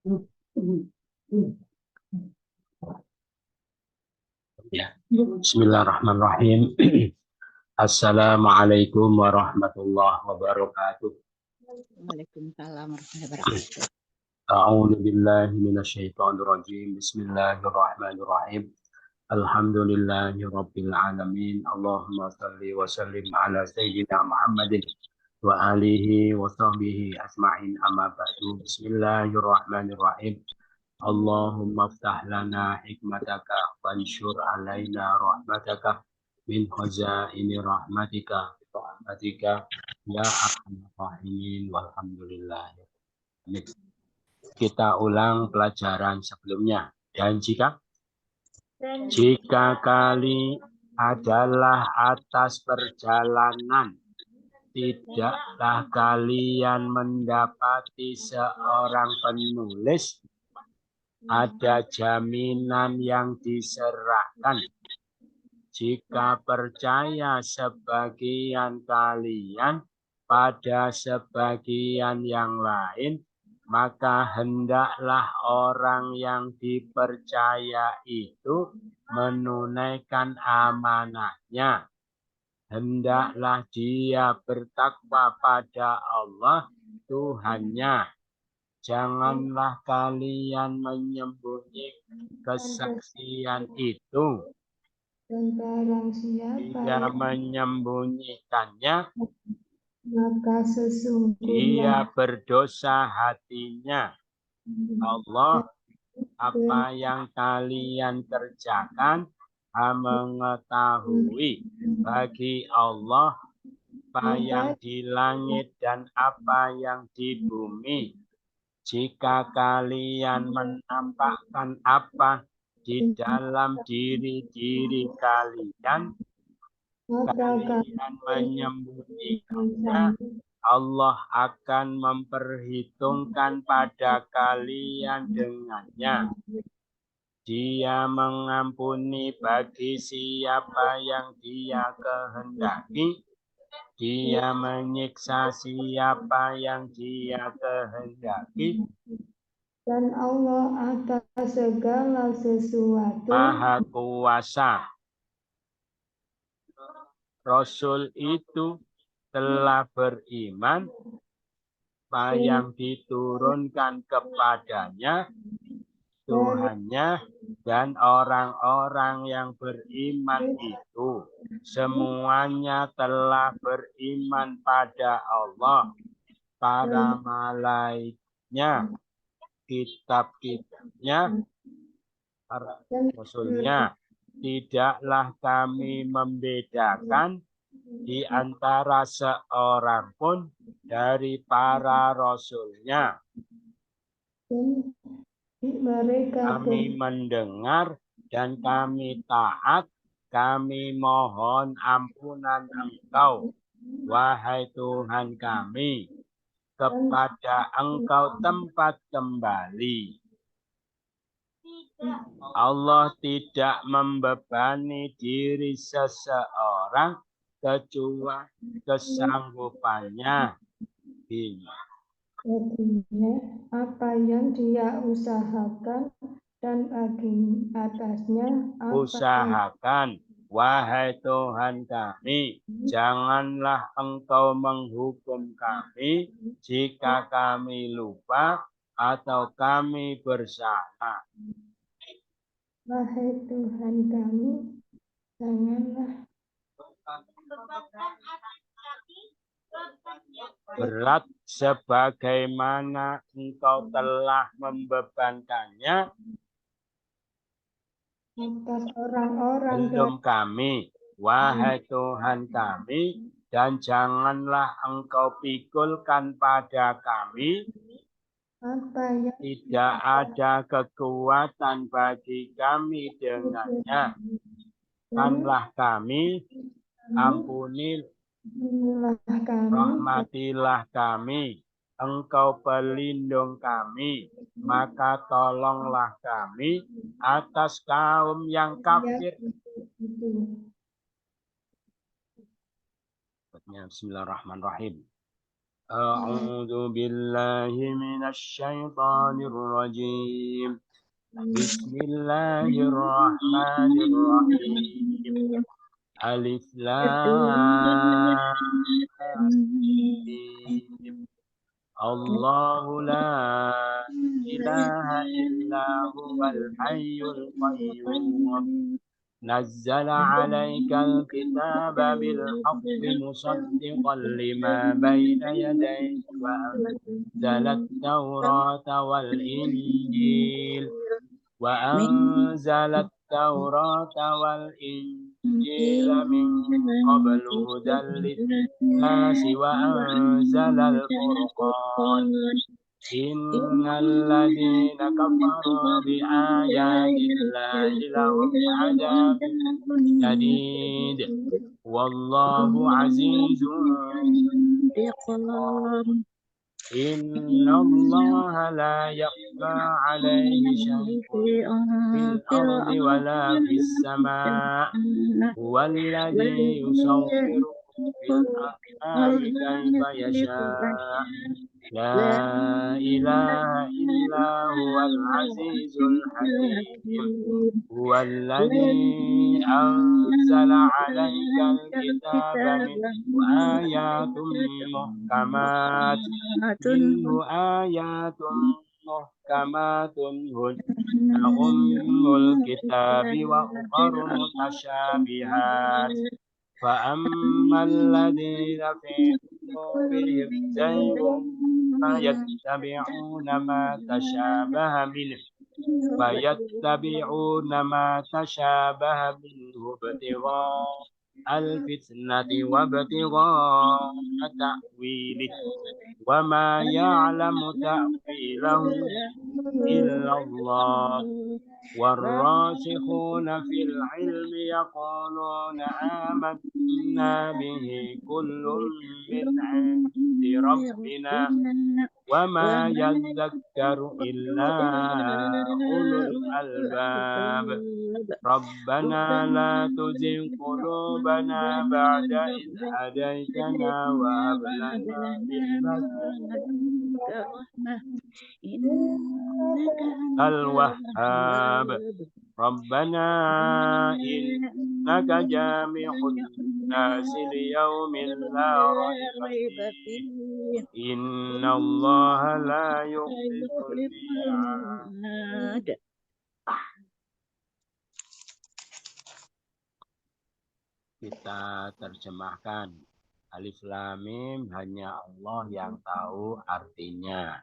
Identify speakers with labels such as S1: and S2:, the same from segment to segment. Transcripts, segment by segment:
S1: Ya. Bismillahirrahmanirrahim. Assalamualaikum warahmatullahi wabarakatuh.
S2: Waalaikumsalam warahmatullahi wabarakatuh.
S1: A'udzu billahi minasyaitonir rajim. Bismillahirrahmanirrahim. Alhamdulillahi rabbil alamin. Allahumma shalli wa sallim ala sayyidina Muhammadin wa alihi wa sahbihi ajma'in, amma ba'du. Bismillahirrahmanirrahim. Allahumma ftah lana hikmataka wansyur alaina rahmataka min khazaini rahmatika ya arhamar rahimin walhamdulillah. Kita ulang pelajaran sebelumnya. Dan jika kali adalah atas perjalanan, tidaklah kalian mendapati seorang penulis, ada jaminan yang diserahkan. Jika percaya sebagian kalian pada sebagian yang lain, maka hendaklah orang yang dipercaya itu menunaikan amanahnya. Hendaklah dia bertakwa pada Allah Tuhannya. Janganlah kalian menyembunyikan kesaksian itu.
S3: Dan barang siapa
S1: dia menyembunyikannya,
S3: maka sesungguhnya
S1: dia berdosa hatinya. Allah, apa yang kalian kerjakan mengetahui. Bagi Allah apa yang di langit dan apa yang di bumi. Jika kalian menampakkan apa di dalam diri kalian, kalian menyembunyikannya, Allah akan memperhitungkan pada kalian dengannya. Dia mengampuni bagi siapa yang Dia kehendaki. Dia menyiksa siapa yang Dia kehendaki.
S3: Dan Allah atas segala sesuatu
S1: Maha Kuasa. Rasul itu telah beriman apa yang diturunkan kepadanya Tuhannya, dan orang-orang yang beriman itu semuanya telah beriman pada Allah, para malaikatnya, kitab-kitabnya, para rasulnya. Tidaklah kami membedakan di antara seorang pun dari para rasulnya. Kami mendengar dan kami taat, kami mohon ampunan Engkau, wahai Tuhan kami, kepada Engkau tempat kembali. Allah tidak membebani diri seseorang kecuali kesanggupannya.
S3: Artinya, apa yang dia usahakan dan bagi atasnya
S1: usahakan, wahai Tuhan kami, janganlah Engkau menghukum kami jika kami lupa atau kami bersalah.
S3: Wahai Tuhan kami, janganlah
S1: berat sebagaimana Engkau telah membebankannya
S3: atas orang-orang
S1: belum kami, wahai Tuhan kami, dan janganlah Engkau pikulkan pada kami
S3: apa yang
S1: tidak ada kekuatan bagi kami dengannya. Kanlah kami,
S3: inilah kami,
S1: rahmatilah kami, Engkau pelindung kami, maka tolonglah kami atas kaum yang kafir. Bismillahirrahmanirrahim. A'udzu billahi minasy syaithanir rajim. Bismillahirrahmanirrahim. Alif lam mim. Allahu la ilaha illa huwal hayyul qayyum. Nazzala 'alaikal kitaba bil haqqi musaddiqan lima baina yadayhi wa anzalat tawrata wal injil min qablu hudan lin-nasi wa anzalal furqan. Innal ladzina kafaru bi ayatillahi lahum 'adzabun syadid. Wallahu 'azizun intiqam. Innallaha la yakhfa 'alaihi syai'un fil ardi wala fis sama'. Huwal ladzi yusawwirukum fil arhami kaifa yasha'. La ilaha illa huwal azizul hakim. Huwal ladzi anzala 'alaikal kitaba minhu ayatun muhkamatun hunna ummul kitabi wa ukharu mutasyabihat. Fa ammal ladzina fi qulubihim zayghun fayattabi'una ma tashabaha minhu ibtigha'al fitnati wa ibtigha'a ta'wilih wa ma ya'lamu ta'wilahu illa Allah. Warrasikhuna fil ilmi yaquluna amanna bihi kullun min 'indi rabbina wa ma yadhakkaru illa ulul albab. Rabbana la tuzigh qulubana ba'da idh hadaytana wa hab lana min ladunka rahmah innaka antal wahhab. Rabbana innaka jami'un nasi liyaumin la raiba fihi. Innallaha la yukhliful mi'ad. Kita terjemahkan. Alif lam mim hanya Allah yang tahu artinya.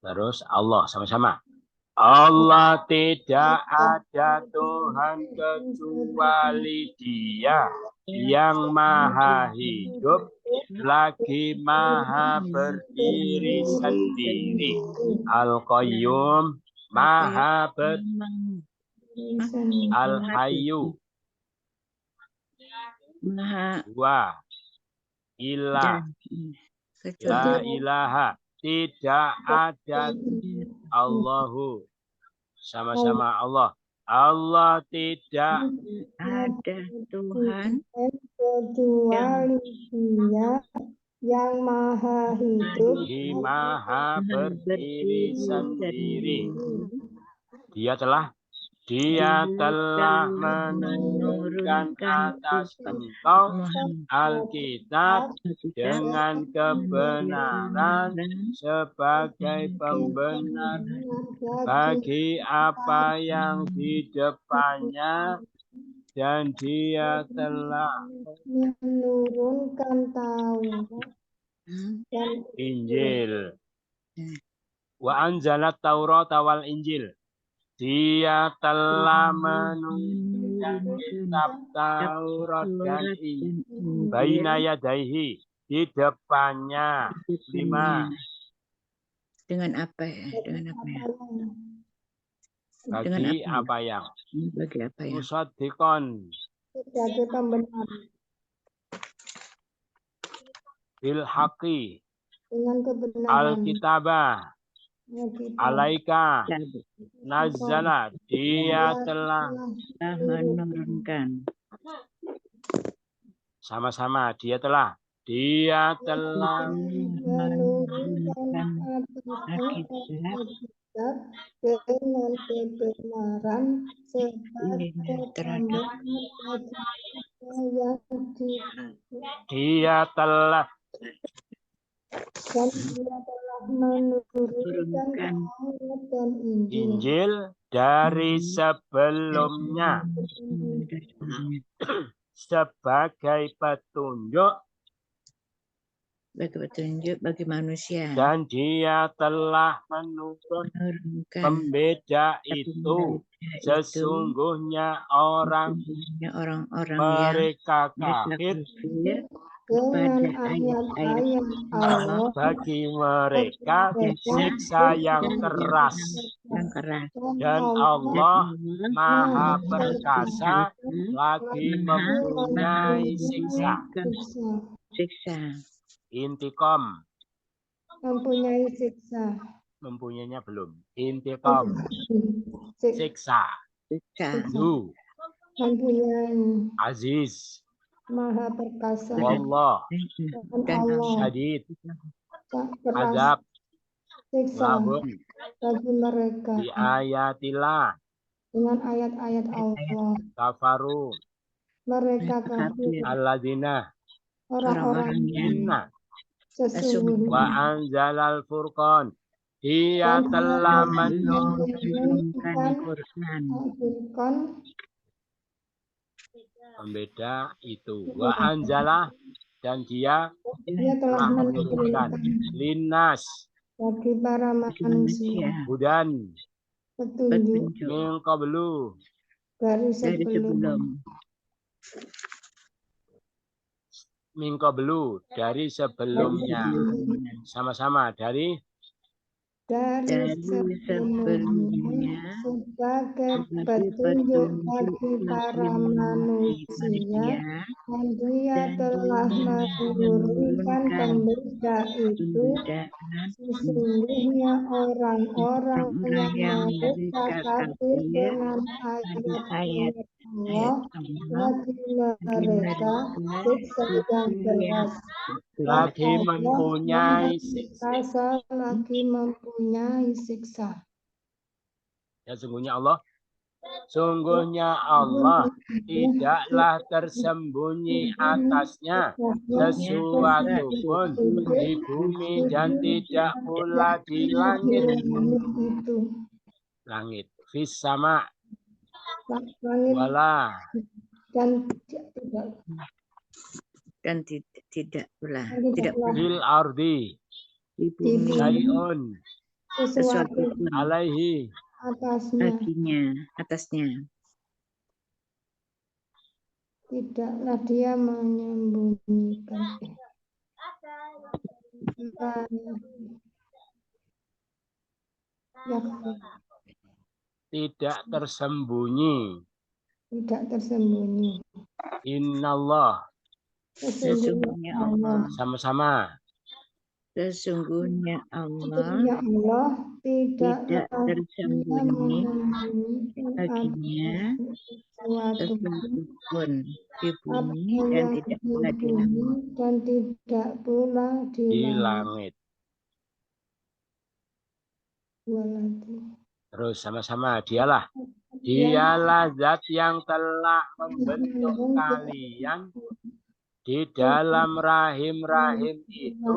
S1: Terus Allah sama-sama. Allah tidak ada Tuhan kecuali Dia yang maha hidup lagi maha berdiri sendiri. Al-Qayyum maha berdiri. Al-Hayyu wa ilah la ilaha tidak ada. Allahu sama-sama Allah. Allah tidak
S2: ada Tuhan
S3: kecuali Dia yang maha hidup,
S1: maha berdiri sendiri. Dia telah menurunkan atas engkau Alkitab dengan kebenaran sebagai pembenar bagi apa yang di depannya, dan Dia telah
S3: menurunkan Taurat dan
S1: Injil. Wa anzalat Taurat wal Injil. Dia telah menurunkan kitab Taurat dan Injil baina yadaihi, di depannya. 5.
S2: dengan apa ya?
S1: Bagi apa yang? Musaddiqon
S3: sebagai pembenar
S1: bil haqqi
S3: dengan kebenaran.
S1: Alkitabah alaika nazzala, Dia telah
S2: menurunkan.
S1: sama-sama Dia telah Dia telah
S3: menurunkan atasnya kitab dengan kebenaran sebagai
S2: terhadap
S3: pembenar bagi yang
S1: dia telah
S3: dan dia telah menurunkan Taurat dan Injil
S1: Injil dari sebelumnya sebagai petunjuk,
S2: bagi petunjuk bagi manusia.
S1: dan dia telah menurunkan
S2: Menurunkan
S1: pembeda itu. Sesungguhnya
S2: sesungguhnya orang-orang yang
S1: mereka
S2: mereka
S1: kafir,
S2: kafir
S3: dengan
S2: kepada
S3: ayat-ayat Allah
S1: bagi mereka siksa yang keras.
S2: yang keras.
S1: Dan Allah Maha Perkasa lagi mempunyai siksa.
S2: Siksa.
S1: Intikom,
S3: mempunyai siksa.
S1: mempunyainya belum. Intikom, siksa.
S2: Siksa.
S1: Zu,
S3: Mempunyai
S1: Aziz,
S3: Maha Perkasa
S1: Wallah,
S3: dan Allah
S1: Syadid,
S3: keras
S1: Azab,
S3: siksa
S1: Lahum,
S3: bagi mereka
S1: Bi ayatillah,
S3: dengan ayat-ayat Allah.
S1: Kafaru,
S3: Mereka kafir,
S1: Alladzina,
S3: orang-orang yang
S1: Inna, Wa
S3: sesungguhnya
S1: anzalal furqan. Dia
S3: dan
S1: telah
S3: menurunkan
S2: Al-Quran.
S3: Al-Furqan
S1: pembeda itu. Wa anzala, dan dia
S3: dia telah
S1: telah menurunkan
S3: menurunkan
S1: linnas
S3: bagi para manusia
S1: hudan
S3: petunjuk
S1: min qablu,
S3: dari
S2: Dari
S3: sebelum
S1: dari sebelumnya. Sama-sama dari
S3: sebelumnya sebagai petunjuk bagi para manusia, dan dia telah menurunkan pembeda itu. Sesungguhnya orang-orang yang mereka kafir dengan ayat-ayat Allah, bagi mereka siksa yang keras.
S1: lagi mempunyai
S3: Siksa lagi mempunyai siksa.
S1: ya sungguhnya Allah tidaklah tersembunyi atasnya sesuatu pun di bumi dan tidak pula di langit. Fis sama wala
S3: dan
S2: tidak pula
S1: fil ardi
S2: di bumi
S1: syai'un
S3: sesuatu
S2: pun
S1: alaihi
S2: atasnya
S3: tidaklah dia menyembunyikan.
S1: tidak tersembunyi. Innallah,
S2: sesungguhnya Allah
S1: sama-sama.
S2: Sesungguhnya Allah tidak tersembunyi baginya sesuatu pun di bumi dan tidak pula di
S1: langit. Terus sama-sama, dialah zat yang telah membentuk kalian di dalam rahim-rahim itu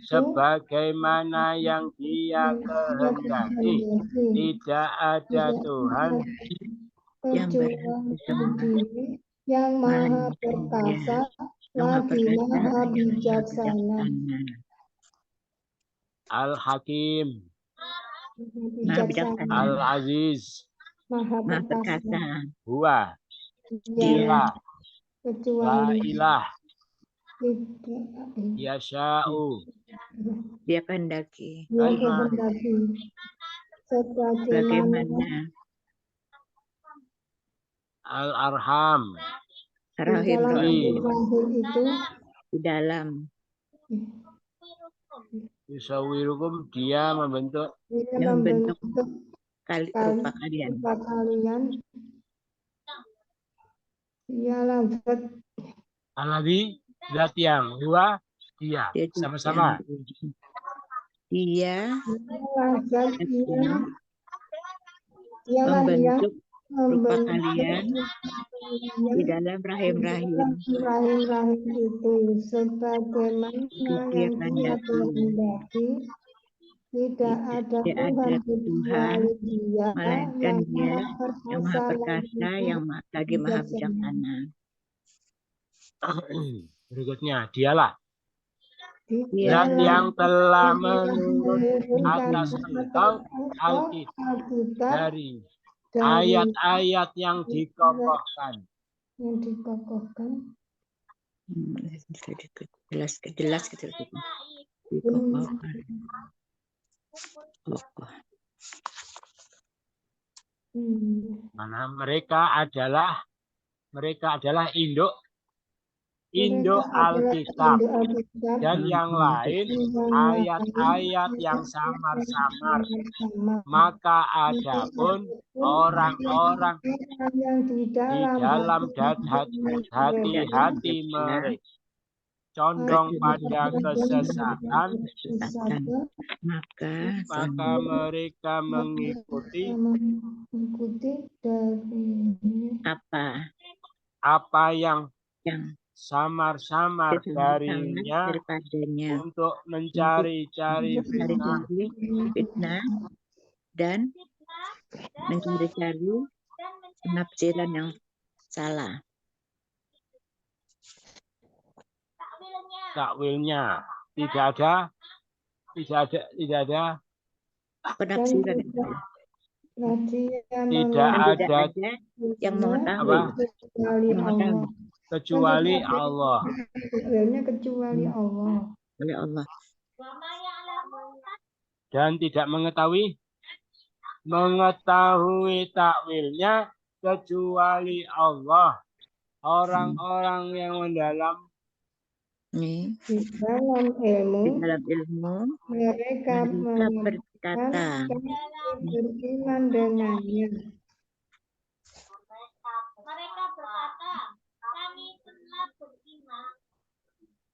S1: sebagaimana yang Dia kehendaki. Tidak ada Tuhan
S2: yang
S3: kecuali yang Maha Perkasa lagi Maha Bijaksana.
S1: Al-Hakim,
S3: Bijaksana,
S1: Al-Aziz,
S3: Maha Perkasa.
S1: Huwa,
S3: Dia
S1: La
S3: kecuali
S1: ilah, Yasha'u,
S2: Dia kehendaki
S3: sebagaimana
S1: Al-Arham,
S2: rahim
S3: itu
S2: di dalam
S1: Yusawirukum, dia membentuk
S2: rupa kalian.
S3: Ialah zat
S1: Alladzi Zat yang huwa dia.
S2: Dia zat
S1: Sama-sama.
S2: yang dia
S3: Dialah zat yang
S2: membentuk rupa
S3: membentuk
S2: kalian di dalam rahim-rahim
S3: rahim-rahim itu sebagaimana
S2: yang dia
S3: yang Dia
S2: kehendaki.
S3: kehendaki. Tidak ada
S2: Tidak ada
S3: Tuhan
S2: Tuhan
S3: kecuali Dia
S2: melainkan Dia yang maha perkasa, yang lagi maha bijaksana.
S1: Berikutnya, dialah
S2: Dia
S1: zat yang telah menurun
S3: menurunkan
S1: atas engkau Alkitab dari ayat-ayat yang dikokohkan.
S3: yang dikokohkan.
S2: Jelas gitu. Dikokohkan. Kokoh.
S1: Mana mereka adalah induk Alkitab dan yang lain ayat-ayat yang samar-samar. Maka adapun orang-orang di dalam hati-hati mereka condong pada kesesatan, maka mereka mengikuti apa yang samar-samar daripadanya untuk mencari-cari
S2: fitnah dan mencari-cari penafsiran yang salah.
S1: Takwilnya tidak ada
S2: penafsiran
S1: tidak ada
S2: yang mengetahui
S1: kecuali Allah.
S3: Kecuali Allah.
S2: Oleh Allah.
S1: Dan tidak mengetahui takwilnya kecuali Allah. Orang-orang yang mendalam
S3: Di dalam ilmu mereka
S2: berkata,
S3: beriman dengannya.
S4: Mereka berkata, kami telah beriman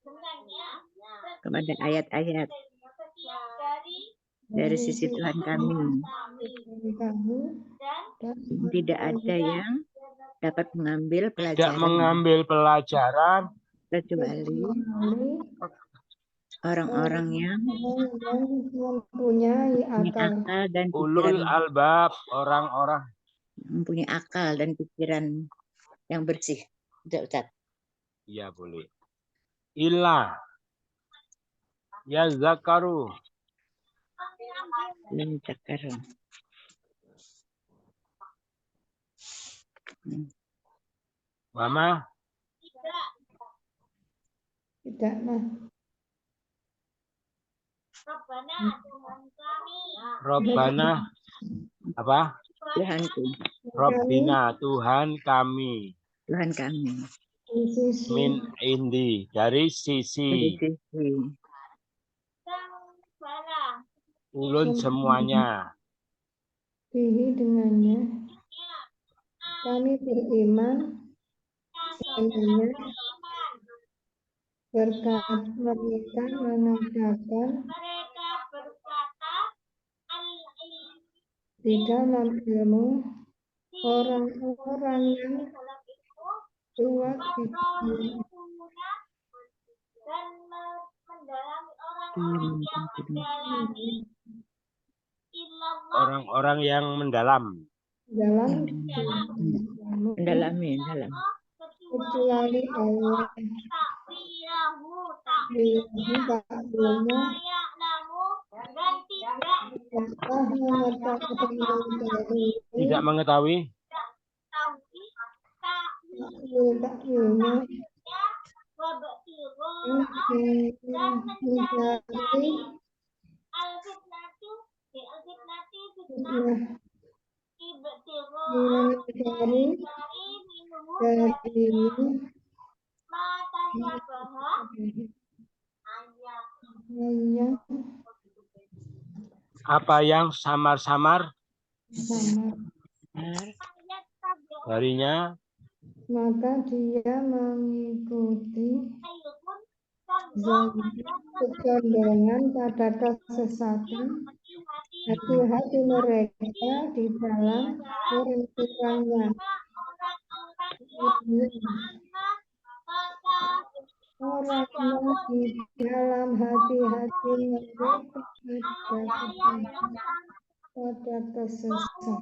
S4: dengannya
S2: kepada ayat-ayat dari sisi Tuhan kami. Dan tidak ada yang dapat mengambil
S1: pelajaran
S2: kecuali orang-orang yang
S3: mempunyai akal
S2: dan
S1: ulul
S2: pikiran,
S1: albab, orang-orang
S2: mempunyai akal dan pikiran yang bersih. Ustaz.
S1: Iya boleh. Illa ya zakaru. Mama?
S3: tidak nah.
S1: Robbana apa?
S2: Tuhanku.
S1: Robbina Tuhan kami.
S2: Tuhan kami.
S1: Min indi dari sisi ulun semuanya.
S3: Bihi dengannya kami beriman dengannya berkat mereka mengatakan di dalam ilmu orang-orang yang kuat
S4: dan mendalami
S1: orang-orang yang mendalam.
S2: Mendalami.
S3: Kecuali Allah.
S1: Tidak mengetahui. Apa yang samar-samar darinya,
S3: maka dia mengikuti Kecondongan pada kesesatan, hati-hati mereka di dalam menentukannya. Orang-orang di dalam hati-hati mereka pada kesesatan.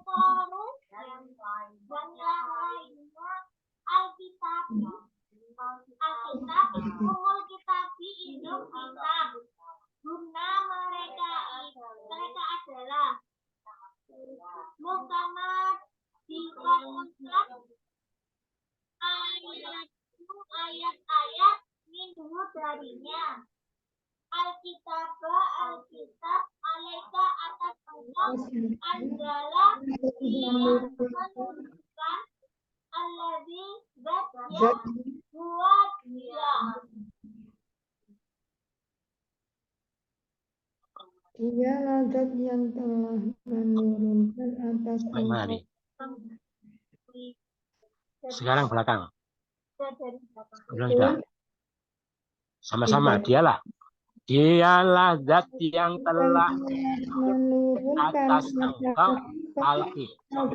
S4: Alkitab umul kitabi induk kitab guna mereka adalah Muhammad difokuskan ayat-ayat minhu darinya Alkitab alaika atas engkau adalah dia menurunkan alladzi zat buat dia.
S3: Dialah zat yang telah menurunkan atas engkau.
S1: Sekarang belakang. Udah. Sama-sama, dialah zat yang telah atas engkau Alkitab,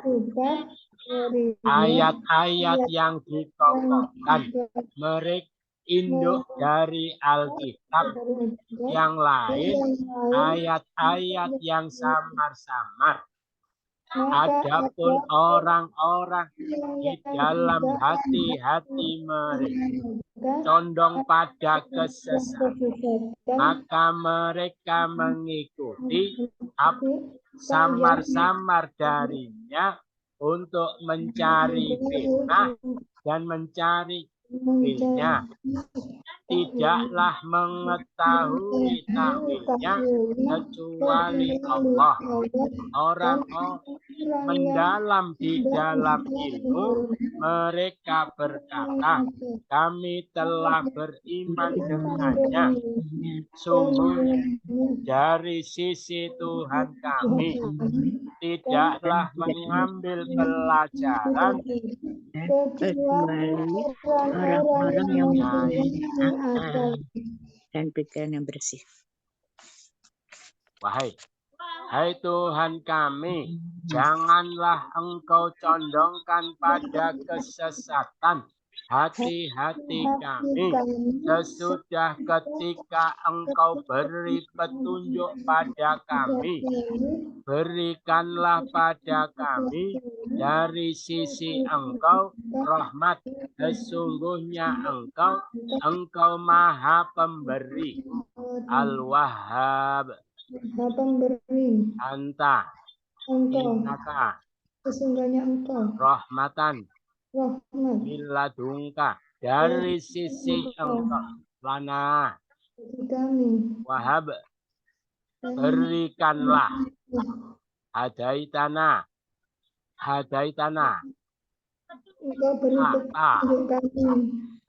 S1: ayat-ayat yang dikokohkan mereka induk dari Alkitab yang lain, ayat-ayat yang samar-samar. Adapun orang-orang di dalam hati-hati mereka condong pada kesesatan, maka mereka mengikuti samar-samar darinya untuk mencari fitnah dan mencari ilmunya. Tidaklah mengetahui takwilnya kecuali Allah. Orang-orang mendalam di dalam ilmu mereka berkata, kami telah beriman dengannya. Sungguh dari sisi Tuhan kami tidaklah mengambil pelajaran
S2: kecuali orang-orang yang mempunyai akal dan pikiran yang bersih.
S1: Hai Tuhan kami, janganlah Engkau condongkan pada kesesatan hati-hati kami sesudah ketika Engkau beri petunjuk pada kami. Berikanlah pada kami dari sisi Engkau rahmat. Sesungguhnya Engkau Maha Pemberi. Al-Wahhab.
S3: Pemberi.
S1: Anta. Innaka.
S3: Sesungguhnya Engkau.
S1: Rahmatan.
S3: Rahmat.
S1: Miladungka. Dari sisi Engkau. Lana.
S3: Kami.
S1: Wahab. Berikanlah. Hadaitana.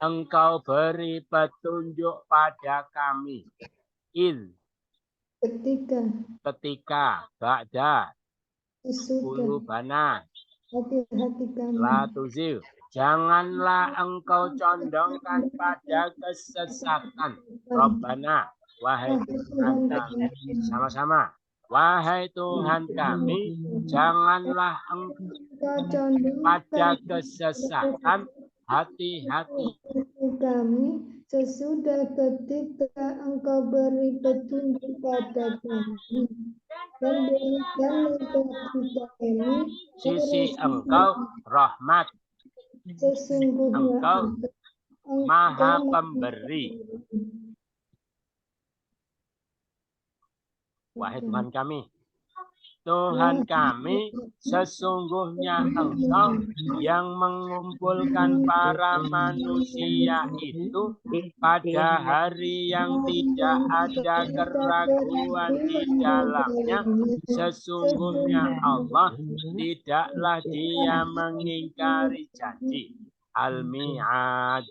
S1: Engkau beri petunjuk pada kami. Ketika ba'da qulubana
S3: hati-hati kami.
S1: La tuzigh. Janganlah engkau condongkan pada kesesatan. Rabbana, wahai Tuhan kami, sama-sama. Wahai Tuhan kami, janganlah engkau pada kesesatan hati-hati
S3: kami sesudah ketika Engkau beri petunjuk pada kami dan berikan kepada kami
S1: sisi Engkau rahmat.
S3: Sesungguhnya
S1: Engkau Maha Pemberi. Wahai Tuhan kami, Tuhan kami, sesungguhnya Engkau yang mengumpulkan para manusia itu pada hari yang tidak ada keraguan di dalamnya. Sesungguhnya Allah tidaklah Dia mengingkari janji. Al-Mi'ad.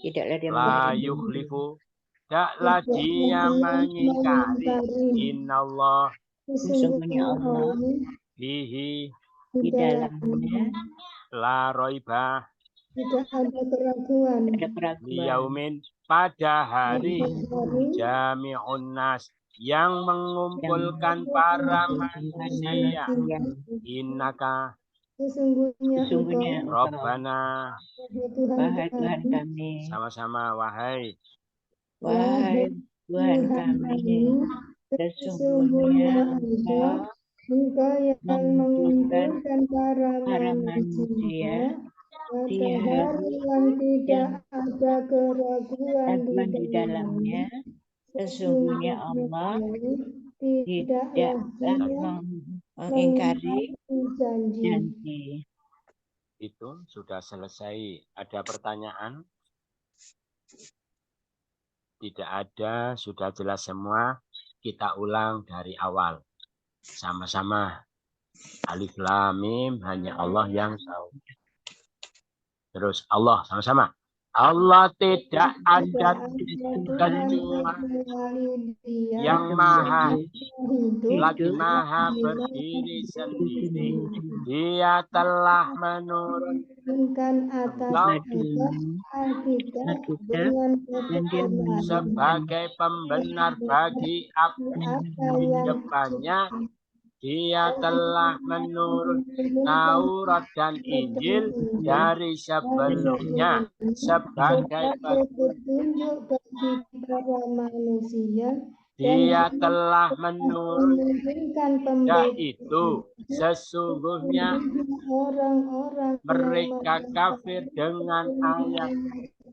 S2: Tidaklah Dia
S1: la yukhlifu. Tidaklah Dia mengingkari. Innallah.
S2: Sesungguhnya Allah
S1: Fihi
S2: di dalamnya
S1: la roiba
S3: Tidak ada keraguan.
S2: Ada keraguan.
S1: Liyaumin pada hari
S3: Hari
S1: jami'un nas yang mengumpulkan para manusia. Innaka
S3: sesungguhnya
S2: Sesungguhnya
S3: engkau
S1: Rabbana
S3: wahai
S2: Tuhan
S3: Tuhan
S2: kami,
S1: sama-sama wahai
S2: wahai Tuhan kami, sesungguhnya
S3: Engkau yang mengumpulkan para
S2: manusia
S3: pada
S2: di
S3: hari yang tidak ada keraguan
S2: di dalamnya, sesungguhnya Allah
S3: tidaklah
S2: tidaklah mengingkari janji.
S1: itu sudah selesai. Ada pertanyaan? Tidak ada, sudah jelas semua. Kita ulang dari awal. Sama-sama. Alif Lam Mim hanya Allah yang tahu. Terus Allah sama-sama. Allah tidak ada kecuali yang maha lagi maha berdiri sendiri. Dia telah menurunkan
S3: atas Alkitab dengan
S1: sebagai pembenar bagi apa di depannya. Dia telah menurunkan Taurat dan Injil dari sebelumnya sebagai
S3: petunjuk bagi para manusia.
S1: Dia telah menurunkan yaitu sesungguhnya orang-orang mereka kafir dengan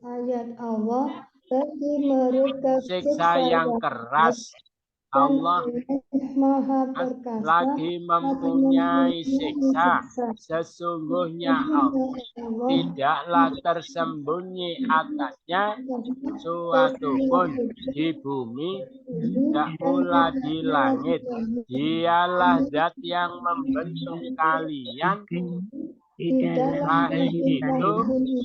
S3: ayat Allah bagi mereka
S1: siksa yang keras. Allah lagi mempunyai siksa. Sesungguhnya Allah tidaklah tersembunyi atasnya suatu pun di bumi, tidak pula di langit. Dialah zat yang membentuk kalian lahir itu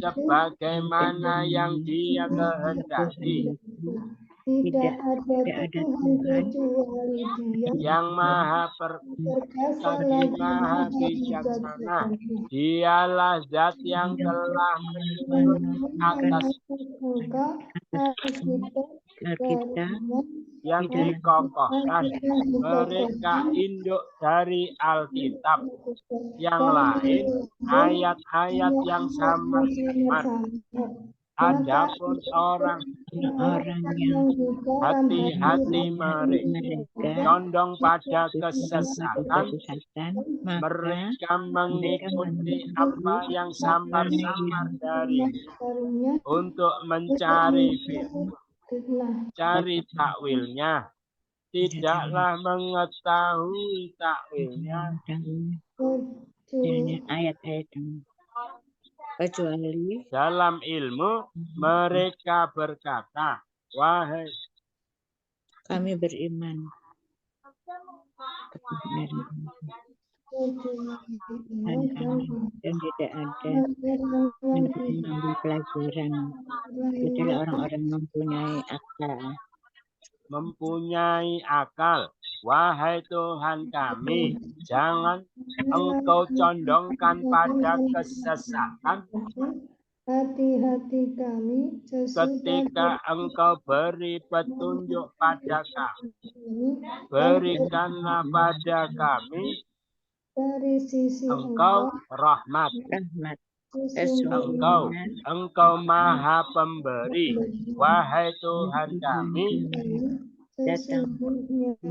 S1: sebagaimana yang Dia kehendaki.
S3: Tidak ada Tuhan kecuali Dia
S1: yang maha perkasa lagi maha bijaksana. Dialah zat yang telah menurunkan atas
S2: kita
S1: yang dikokohkan mereka induk dari Alkitab yang lain, ayat-ayat yang samar-samar. Adapun orang yang hati-hati mereka condong pada kesesatan, mereka mengikuti apa yang samar-samar dari untuk mencari cari takwilnya, tidaklah mengetahui takwilnya.
S2: Ayat-ayat kecuali
S1: dalam ilmu mereka berkata, wahai
S2: kami beriman dan tidak ada yang mengambil pelajaran kecuali orang-orang mempunyai akal. Wahai Tuhan kami, jangan Engkau condongkan pada kesesatan.
S3: Hati-hati kami
S1: ketika Engkau beri petunjuk pada kami. Berikanlah pada kami
S3: dari sisi
S1: Engkau rahmat. Engkau maha pemberi. Wahai Tuhan kami,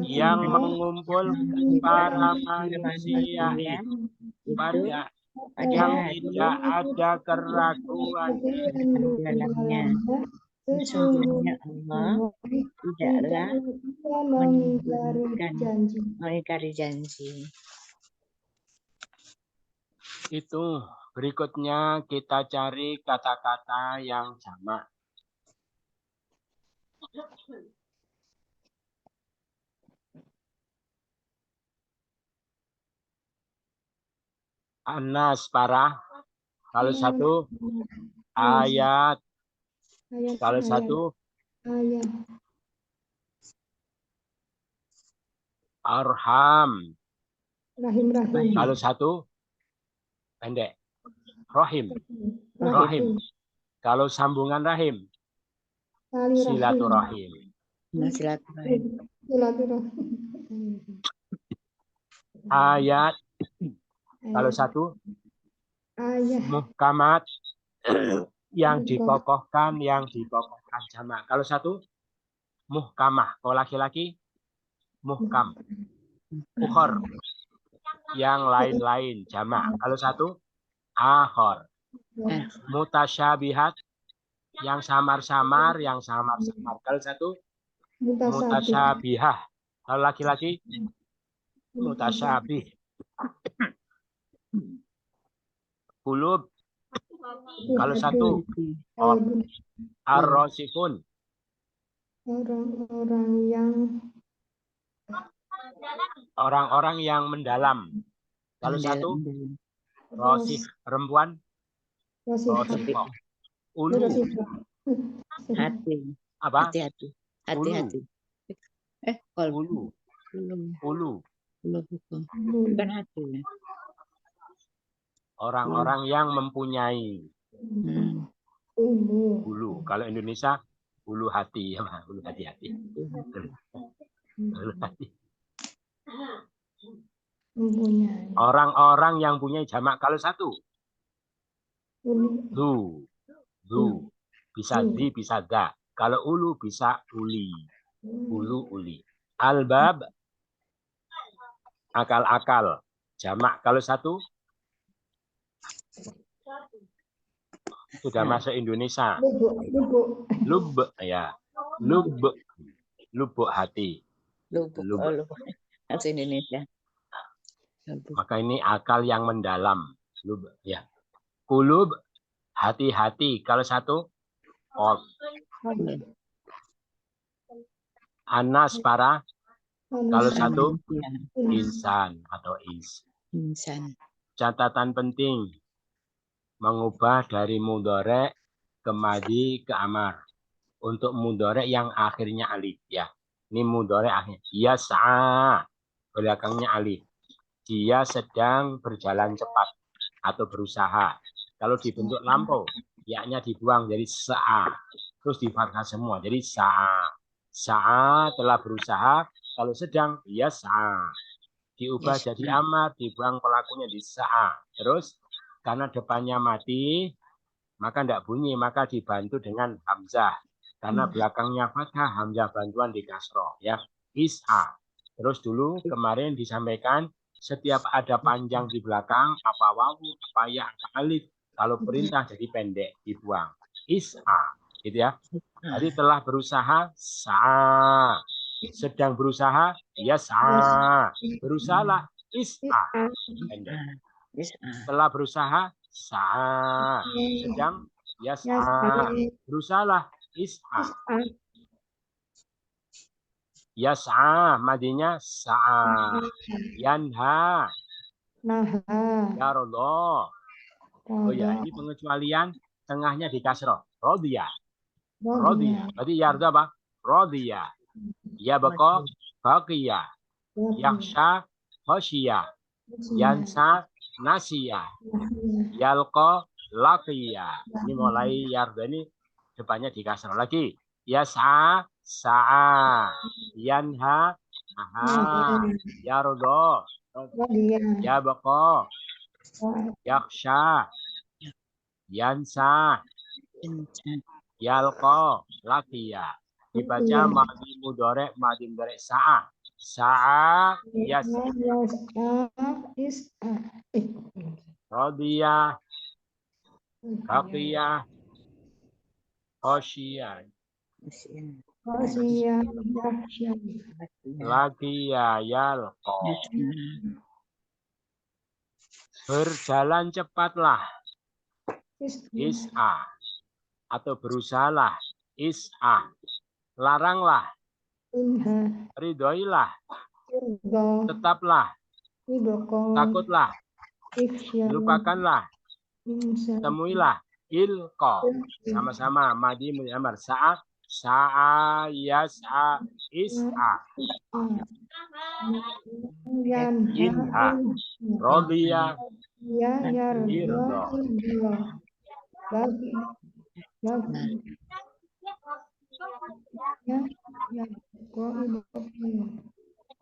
S1: yang mengumpulkan para manusia pada yang tidak ada keraguan
S2: di dalamnya. Sesungguhnya Allah tidaklah mengingkari janji.
S1: Itu berikutnya kita cari kata-kata yang sama. Anas para. Kalau satu ayat. Kalau satu
S3: ayat.
S1: Arham.
S3: Rahim.
S1: Kalau satu pendek. Rahim. Rahim. Kalau sambungan rahim, silaturahim.
S2: Silaturahim.
S1: Ayat. Kalau satu,
S3: Ayah.
S1: muhkamat. Yang dikokohkan jamak. Kalau satu, muhkamah. Kalau laki-laki, muhkam. Ukhor. Yang lain-lain jamak. Kalau satu, akhor. Mutasyabihat. Yang samar-samar, Kalau satu, mutasyabihah. Kalau laki-laki, mutasyabih. Qulub. Kalau satu, ar-rasikun. Orang-orang yang mendalam. Kalau satu, rosih perempuan, rosihah. Ulu.
S2: Hati.
S1: Apa?
S2: Hati-hati.
S1: Ulu. Ulu.
S2: Bukan hati.
S1: Orang-orang yang mempunyai ulu. Kalau Indonesia, ulu hati. Ulu hati-hati. Orang-orang yang punya jamak. Kalau satu, zu. Bisa di, bisa da. Kalau ulu bisa uli. Ulu, uli. Albab, akal-akal. Jamak. Kalau satu, sudah masuk Indonesia. Lub, ya. Lubuk hati.
S2: Lubuk. Masuk Indonesia.
S1: Maka ini akal yang mendalam. Lub, ya. Kulub, hati-hati. Kalau satu, anas, para. Kalau satu, insan atau
S2: insan.
S1: Catatan penting. Mengubah dari mudhari ke madhi ke amar. Untuk mudhari yang akhirnya alif. Ya. Ini mudhari akhir. Yas'a. Belakangnya alif. Dia sedang berjalan cepat. Atau berusaha. Kalau dibentuk lampau. Ya-nya dibuang jadi sa'a. Terus di fathah semua. Jadi sa'a. Sa'a telah berusaha. Kalau sedang, yas'a. Diubah jadi amar. Dibuang pelakunya di sa'a. Terus, karena depannya mati, maka tidak bunyi. Maka dibantu dengan hamzah. Karena belakangnya fathah, hamzah bantuan di kasroh. Ya. Is'a. Terus dulu kemarin disampaikan, setiap ada panjang di belakang, apa wawu, apa ya, apa alif. Kalau perintah jadi pendek, dibuang. Is'a. Gitu ya. Jadi telah berusaha, sa'a. Sedang berusaha, ya sa'a. Berusahalah, is'a. Pendek. Telah berusaha, sa'a. Sedang, ya sa'a. Berusahalah, is'a. Yas'a, madinya sa'a. Yanha. Ya Allah. Oh ya, ini pengecualian tengahnya di kasroh. Rodiyah. Berarti yarda apa? Rodiyah. Ya bako, baqiyah. Yaksha, khosyiyah. Yansa, nasiyah. Yalqa, laqiyah. Ini mulai yarda ini depannya di kasroh lagi. Yas'a, sa'a. Yanha, aha. Yarda. Ya bako. Yaksha. Yansa. Yalqa, laqiyah. Dibaca madhi mudhari, madhi mudhari sa'a. Sa'a, yas'a. Radiyah. Raqiyah. Khosyiyah. Laqiyah, yalqa. Berjalan cepatlah. Is'a. Atau berusahalah. Is'a. Laranglah. Ridhoilah. Tetaplah. Takutlah. Lupakanlah. Temuilah. Ilqa. Sama-sama. Madi mu'amar. Sa'a. Sa'a. Yas'a. Is'a. Inha. Rodiya.
S3: Ya yarda
S1: Irdo.
S3: irda. Bagi ya ya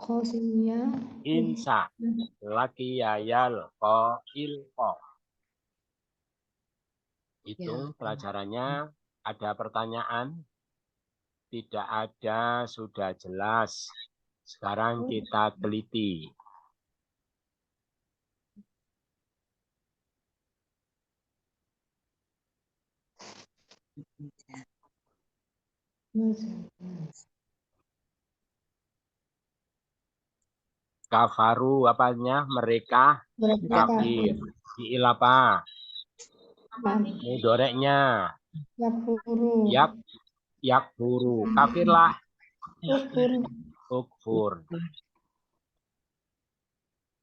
S3: khosnya
S1: Insa. Laki yayal ko ilko. Itu pelajarannya. Ada pertanyaan? Tidak ada, sudah jelas. Sekarang kita teliti. Kafaru apanya? Mereka kafir. Fi'il apa? Mudoreknya.
S3: yakfuru
S1: Yakfuru. Kafirlah.
S3: ukfur
S1: Ukfur.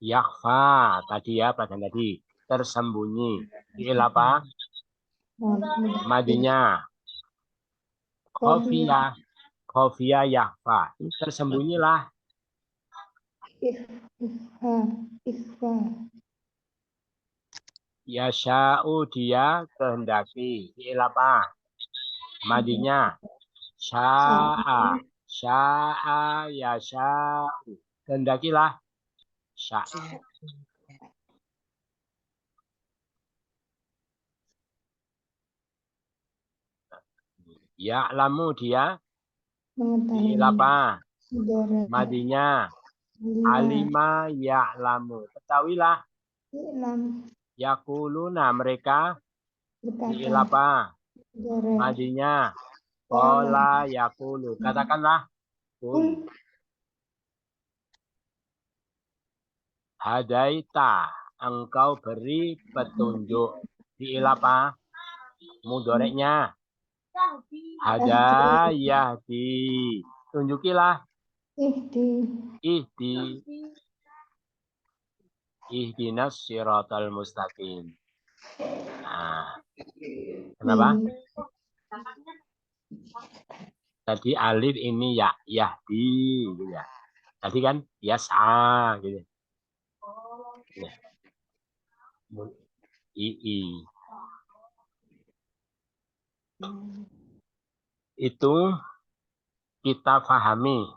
S1: Yakfa. Tadi ya, pelajaran tadi. Tersembunyi. Fi'il apa? Madinya. Khofiyah. Khofiyah yakfa. Tersembunyilah.
S3: ikhfa
S1: Yasha'u dia kehendaki. Fi'il apa? Madinya. Sya'a. Sya'a yasha'u. Kehendakilah. Sya'a. Ya'lamu dia. Fi'il apa? Madinya. Alima ya'lamu. Ketahuilah. Yakuluna mereka. Fi'il apa? Madinya. Qala yakulu. Katakanlah. Kul. Hadaita. Engkau beri petunjuk. Fi'il apa? Mudoreknya. Hada yahdi. Tunjukilah. Ihdi. Ihdinas siratal mustaqim. Nah. Kenapa? Tadi alif ini ya, yahdi gitu ya. Tadi kan yas'a gitu. Ya. II. Itu kita pahami.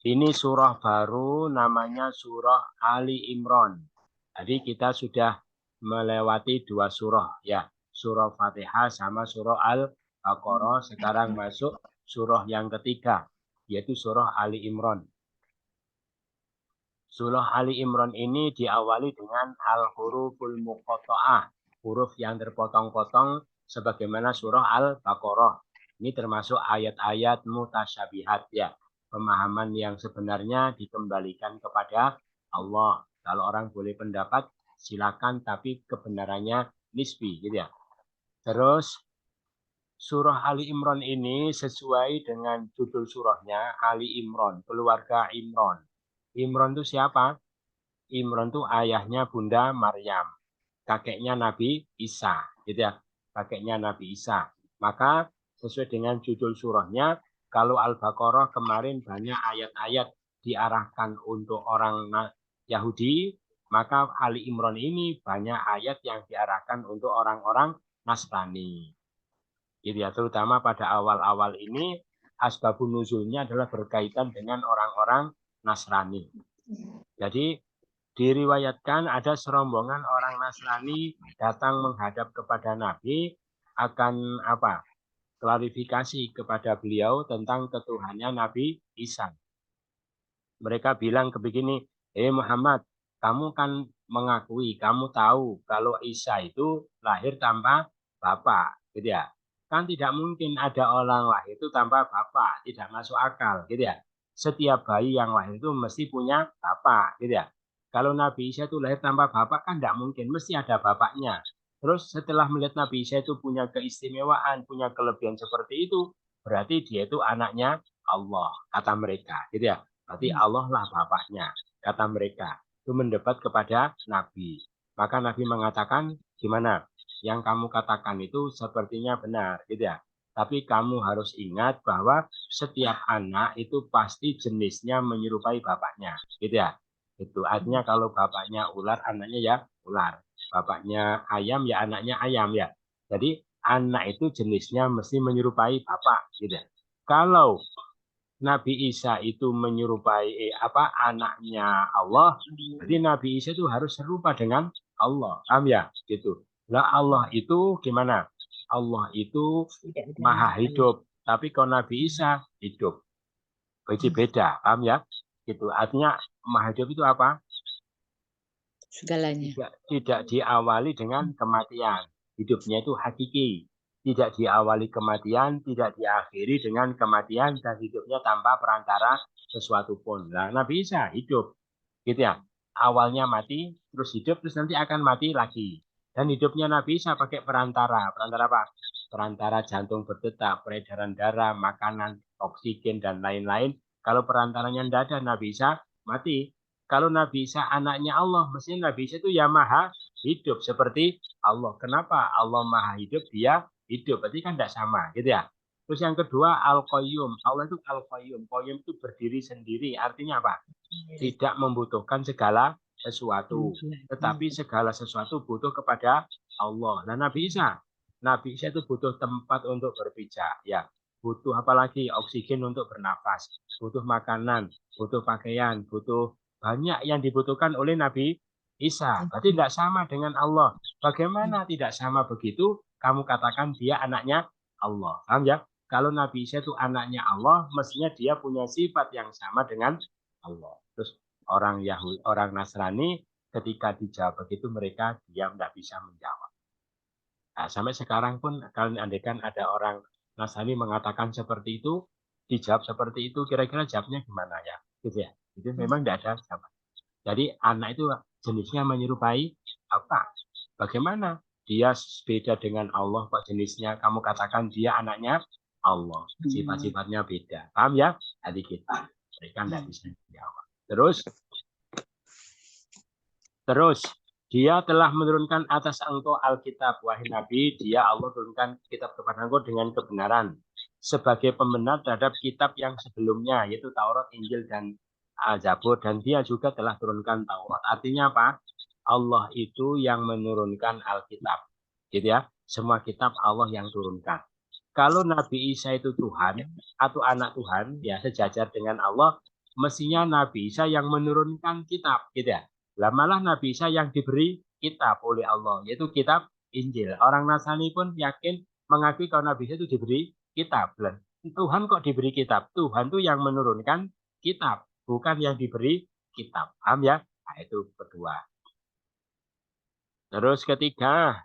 S1: Ini surah baru namanya surah Ali Imran. Jadi kita sudah melewati 2 surah ya. Surah Fatihah sama surah Al-Baqarah. Sekarang masuk surah yang ketiga, yaitu surah Ali Imran. Surah Ali Imran ini diawali dengan al-huruful muqatta'ah, huruf yang terpotong-potong sebagaimana surah Al-Baqarah. Ini termasuk ayat-ayat mutasyabihat ya. Pemahaman yang sebenarnya dikembalikan kepada Allah. Kalau orang boleh pendapat silakan, tapi kebenarannya nisbi gitu ya. Terus surah Ali Imran ini sesuai dengan judul surahnya, Ali Imran, keluarga Imran. Imran itu siapa? Imran itu ayahnya Bunda Maryam, kakeknya Nabi Isa, gitu ya, kakeknya Nabi Isa. Maka sesuai dengan judul surahnya, kalau Al-Baqarah kemarin banyak ayat-ayat diarahkan untuk orang Yahudi, maka Ali Imran ini banyak ayat yang diarahkan untuk orang-orang Nasrani. Gitu ya, terutama pada awal-awal ini asbabun nuzulnya adalah berkaitan dengan orang-orang Nasrani. Jadi diriwayatkan ada serombongan orang Nasrani datang menghadap kepada Nabi akan apa? Klarifikasi kepada beliau tentang ketuhannya Nabi Isa. Mereka bilang begini, Muhammad, kamu kan mengakui, kamu tahu kalau Isa itu lahir tanpa bapak, gitu ya. Kan tidak mungkin ada orang lahir itu tanpa bapak, tidak masuk akal, gitu ya. Setiap bayi yang lahir itu mesti punya bapak, gitu ya. Kalau Nabi Isa itu lahir tanpa bapak kan tidak mungkin, mesti ada bapaknya. Terus setelah melihat Nabi Isa itu punya keistimewaan, punya kelebihan seperti itu, berarti dia itu anaknya Allah, kata mereka, gitu ya. Berarti Allah lah bapaknya, kata mereka. Itu mendebat kepada Nabi. Maka Nabi mengatakan, gimana? Yang kamu katakan itu sepertinya benar, gitu ya. Tapi kamu harus ingat bahwa setiap anak itu pasti jenisnya menyerupai bapaknya, gitu ya. Itu artinya kalau bapaknya ular, anaknya ya ular. Bapaknya ayam, ya anaknya ayam ya. Jadi anak itu jenisnya mesti menyerupai bapak, gitu ya. Kalau Nabi Isa itu menyerupai anaknya Allah, jadi Nabi Isa itu harus serupa dengan Allah, paham ya? Gitu. Nah Allah itu gimana? Allah itu
S2: Tidak ada
S1: maha
S2: Allah.
S1: hidup, tapi kalau Nabi Isa hidup, jadi beda, paham ya? Gitu. Artinya maha hidup itu apa?
S2: Segalanya.
S1: Tidak diawali dengan kematian. Hidupnya itu hakiki. Tidak diawali kematian, tidak diakhiri dengan kematian, dan hidupnya tanpa perantara sesuatu pun. Nah, Nabi Isa hidup, gitu ya. Awalnya mati, terus hidup, terus nanti akan mati lagi. Dan hidupnya Nabi Isa pakai perantara. Perantara apa? Perantara jantung berdetak, peredaran darah, makanan, oksigen, dan lain-lain. Kalau perantaranya tidak ada, Nabi Isa mati. Kalau Nabi Isa anaknya Allah, mestinya Nabi Isa itu ya maha hidup seperti Allah. Kenapa Allah maha hidup, dia hidup? Berarti kan tidak sama, gitu ya. Terus yang kedua, Al-Qayyum. Allah itu Al-Qayyum. Qayyum itu berdiri sendiri. Artinya apa? Tidak membutuhkan segala sesuatu. Tetapi segala sesuatu butuh kepada Allah. Nah, Nabi Isa itu butuh tempat untuk berpijak. Ya, butuh apalagi oksigen untuk bernafas. Butuh makanan, butuh pakaian, butuh banyak yang dibutuhkan oleh Nabi Isa. Berarti tidak sama dengan Allah. Bagaimana tidak sama begitu? Kamu katakan dia anaknya Allah. Paham ya? Kalau Nabi Isa itu anaknya Allah, mestinya dia punya sifat yang sama dengan Allah. Terus orang Yahudi, orang Nasrani ketika dijawab begitu mereka diam, tidak bisa menjawab. Nah, sampai sekarang pun kalau andaikan ada orang Nasrani mengatakan seperti itu, dijawab seperti itu, kira-kira jawabnya gimana ya? Gitu ya. Itu memang tidak ada jawaban. Jadi anak itu jenisnya menyerupai apa? Bagaimana? Dia beda dengan Allah kok jenisnya? Kamu katakan dia anaknya Allah. Sifat-sifatnya beda. Paham ya? Jadi kita mereka tidak bisa menjawab. Terus dia telah menurunkan atas engkau Alkitab, wahai Nabi, dia Allah turunkan kitab kepada engkau dengan kebenaran sebagai pembenar terhadap kitab yang sebelumnya, yaitu Taurat, Injil, dan Zabur, dan dia juga telah turunkan Taurat. Artinya apa? Allah itu yang menurunkan Alkitab, gitu ya. Semua kitab Allah yang turunkan. Kalau Nabi Isa itu Tuhan atau anak Tuhan, ya sejajar dengan Allah, mestinya Nabi Isa yang menurunkan kitab, gitu ya. Lah malah Nabi Isa yang diberi kitab oleh Allah, yaitu kitab Injil. Orang Nasrani pun yakin mengakui kalau Nabi Isa itu diberi kitab. Tuhan kok diberi kitab? Tuhan itu yang menurunkan kitab, bukan yang diberi kitab. Paham ya? Nah, itu kedua. Terus ketiga,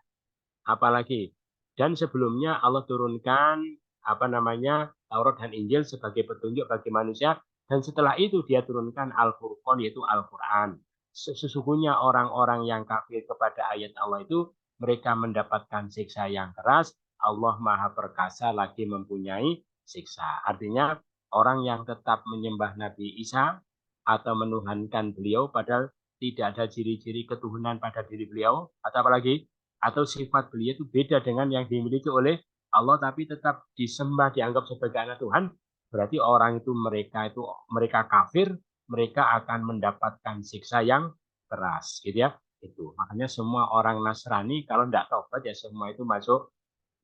S1: apalagi? Dan sebelumnya Allah turunkan Taurat dan Injil sebagai petunjuk bagi manusia, dan setelah itu dia turunkan Al-Furqan, yaitu Al-Quran. Sesungguhnya orang-orang yang kafir kepada ayat Allah itu mereka mendapatkan siksa yang keras. Allah Maha Perkasa lagi mempunyai siksa. Artinya orang yang tetap menyembah Nabi Isa atau menuhankan beliau padahal tidak ada ciri-ciri ketuhanan pada diri beliau, atau apalagi atau sifat beliau itu beda dengan yang dimiliki oleh Allah, tapi tetap disembah, dianggap sebagai anak Tuhan, berarti orang itu mereka kafir, mereka akan mendapatkan siksa yang keras, gitu ya. Itu makanya semua orang Nasrani kalau tidak taubat ya semua itu masuk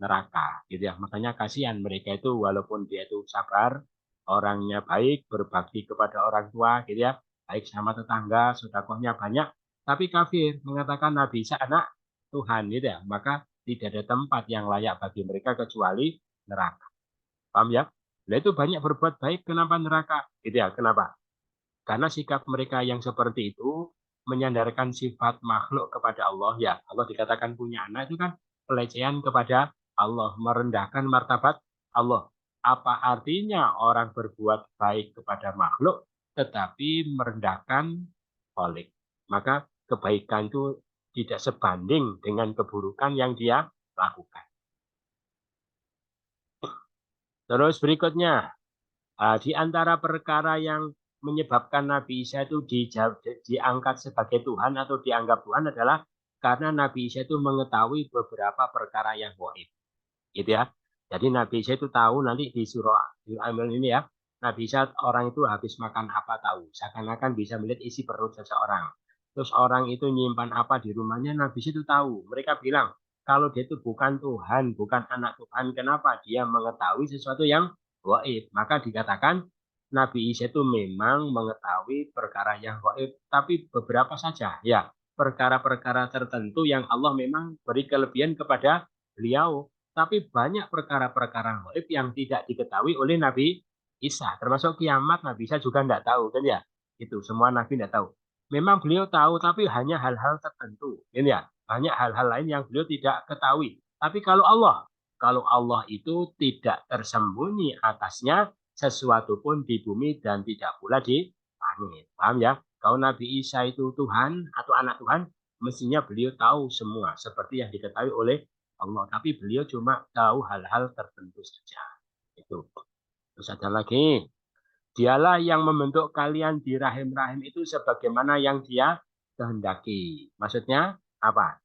S1: neraka, gitu ya. Makanya kasihan mereka itu, walaupun dia itu sabar, orangnya baik, berbakti kepada orang tua, gitu ya, baik sama tetangga, sedekahnya banyak, tapi kafir, mengatakan Nabi Isa anak Tuhan, gitu ya. Maka tidak ada tempat yang layak bagi mereka kecuali neraka. Paham ya? Nah itu banyak berbuat baik, kenapa neraka? Gitu ya, kenapa? Karena sikap mereka yang seperti itu menyandarkan sifat makhluk kepada Allah. Ya, Allah dikatakan punya anak itu kan pelecehan kepada Allah, merendahkan martabat Allah. Apa artinya orang berbuat baik kepada makhluk tetapi merendahkan Khalik? Maka kebaikan itu tidak sebanding dengan keburukan yang dia lakukan. Terus berikutnya, di antara perkara yang menyebabkan Nabi Isa itu diangkat sebagai Tuhan atau dianggap Tuhan adalah karena Nabi Isa itu mengetahui beberapa perkara yang gaib, gitu ya. Jadi Nabi Isa itu tahu nanti di surah Al-Imran ini ya, Nabi Isa orang itu habis makan apa tahu. Seakan-akan bisa melihat isi perut seseorang. Terus orang itu nyimpan apa di rumahnya, Nabi Isa itu tahu. Mereka bilang, kalau dia itu bukan Tuhan, bukan anak Tuhan, kenapa dia mengetahui sesuatu yang gaib? Maka dikatakan Nabi Isa itu memang mengetahui perkara yang gaib, tapi beberapa saja. Ya, perkara-perkara tertentu yang Allah memang beri kelebihan kepada beliau. Tapi banyak perkara-perkara gaib yang tidak diketahui oleh Nabi Isa. Termasuk kiamat Nabi Isa juga tidak tahu. Kan ya? Itu semua Nabi tidak tahu. Memang beliau tahu, tapi hanya hal-hal tertentu. Kan ya? Banyak hal-hal lain yang beliau tidak ketahui. Tapi kalau Allah itu tidak tersembunyi atasnya sesuatu pun di bumi dan tidak pula di langit. Paham ya? Kalau Nabi Isa itu Tuhan atau anak Tuhan, mestinya beliau tahu semua seperti yang diketahui oleh Allah, tapi beliau cuma tahu hal-hal tertentu saja. Itu. Terus ada lagi, dialah yang membentuk kalian di rahim-rahim itu sebagaimana yang dia kehendaki. Maksudnya apa?